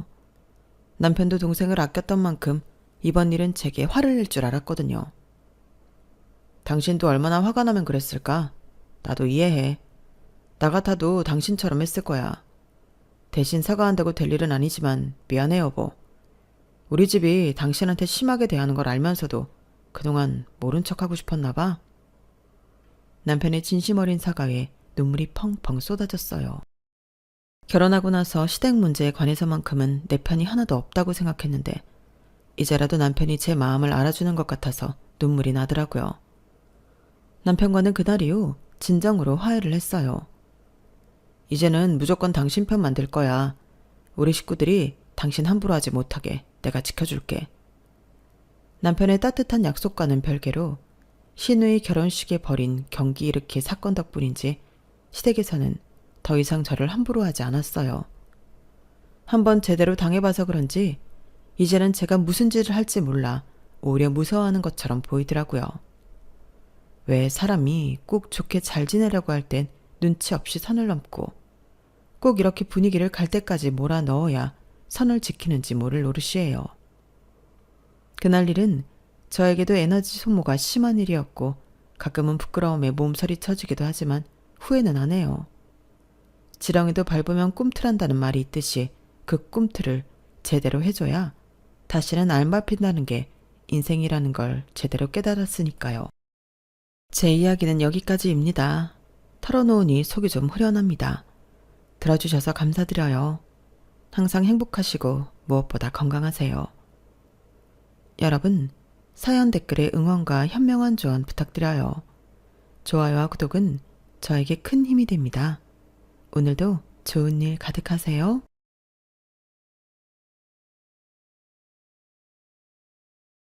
남편도 동생을 아꼈던 만큼 이번 일은 제게 화를 낼 줄 알았거든요. 당신도 얼마나 화가 나면 그랬을까? 나도 이해해. 나 같아도 당신처럼 했을 거야. 대신 사과한다고 될 일은 아니지만 미안해 여보. 우리 집이 당신한테 심하게 대하는 걸 알면서도 그동안 모른 척하고 싶었나 봐. 남편의 진심 어린 사과에 눈물이 펑펑 쏟아졌어요. 결혼하고 나서 시댁 문제에 관해서만큼은 내 편이 하나도 없다고 생각했는데 이제라도 남편이 제 마음을 알아주는 것 같아서 눈물이 나더라고요. 남편과는 그날 이후 진정으로 화해를 했어요. 이제는 무조건 당신 편 만들 거야. 우리 식구들이 당신 함부로 하지 못하게 내가 지켜줄게. 남편의 따뜻한 약속과는 별개로 신우의 결혼식에 벌인 경기 일으킬 사건 덕분인지 시댁에서는 더 이상 저를 함부로 하지 않았어요. 한번 제대로 당해봐서 그런지 이제는 제가 무슨 짓을 할지 몰라 오히려 무서워하는 것처럼 보이더라고요. 왜 사람이 꼭 좋게 잘 지내려고 할 땐 눈치 없이 선을 넘고 꼭 이렇게 분위기를 갈 때까지 몰아 넣어야 선을 지키는지 모를 노릇이에요. 그날 일은 저에게도 에너지 소모가 심한 일이었고 가끔은 부끄러움에 몸서리 쳐지기도 하지만 후회는 안 해요. 지렁이도 밟으면 꿈틀한다는 말이 있듯이 그 꿈틀을 제대로 해줘야 다시는 안 밟힌다는 게 인생이라는 걸 제대로 깨달았으니까요. 제 이야기는 여기까지입니다. 털어놓으니 속이 좀 후련합니다. 들어주셔서 감사드려요. 항상 행복하시고 무엇보다 건강하세요. 여러분, 사연 댓글에 응원과 현명한 조언 부탁드려요. 좋아요와 구독은 저에게 큰 힘이 됩니다. 오늘도 좋은 일 가득하세요.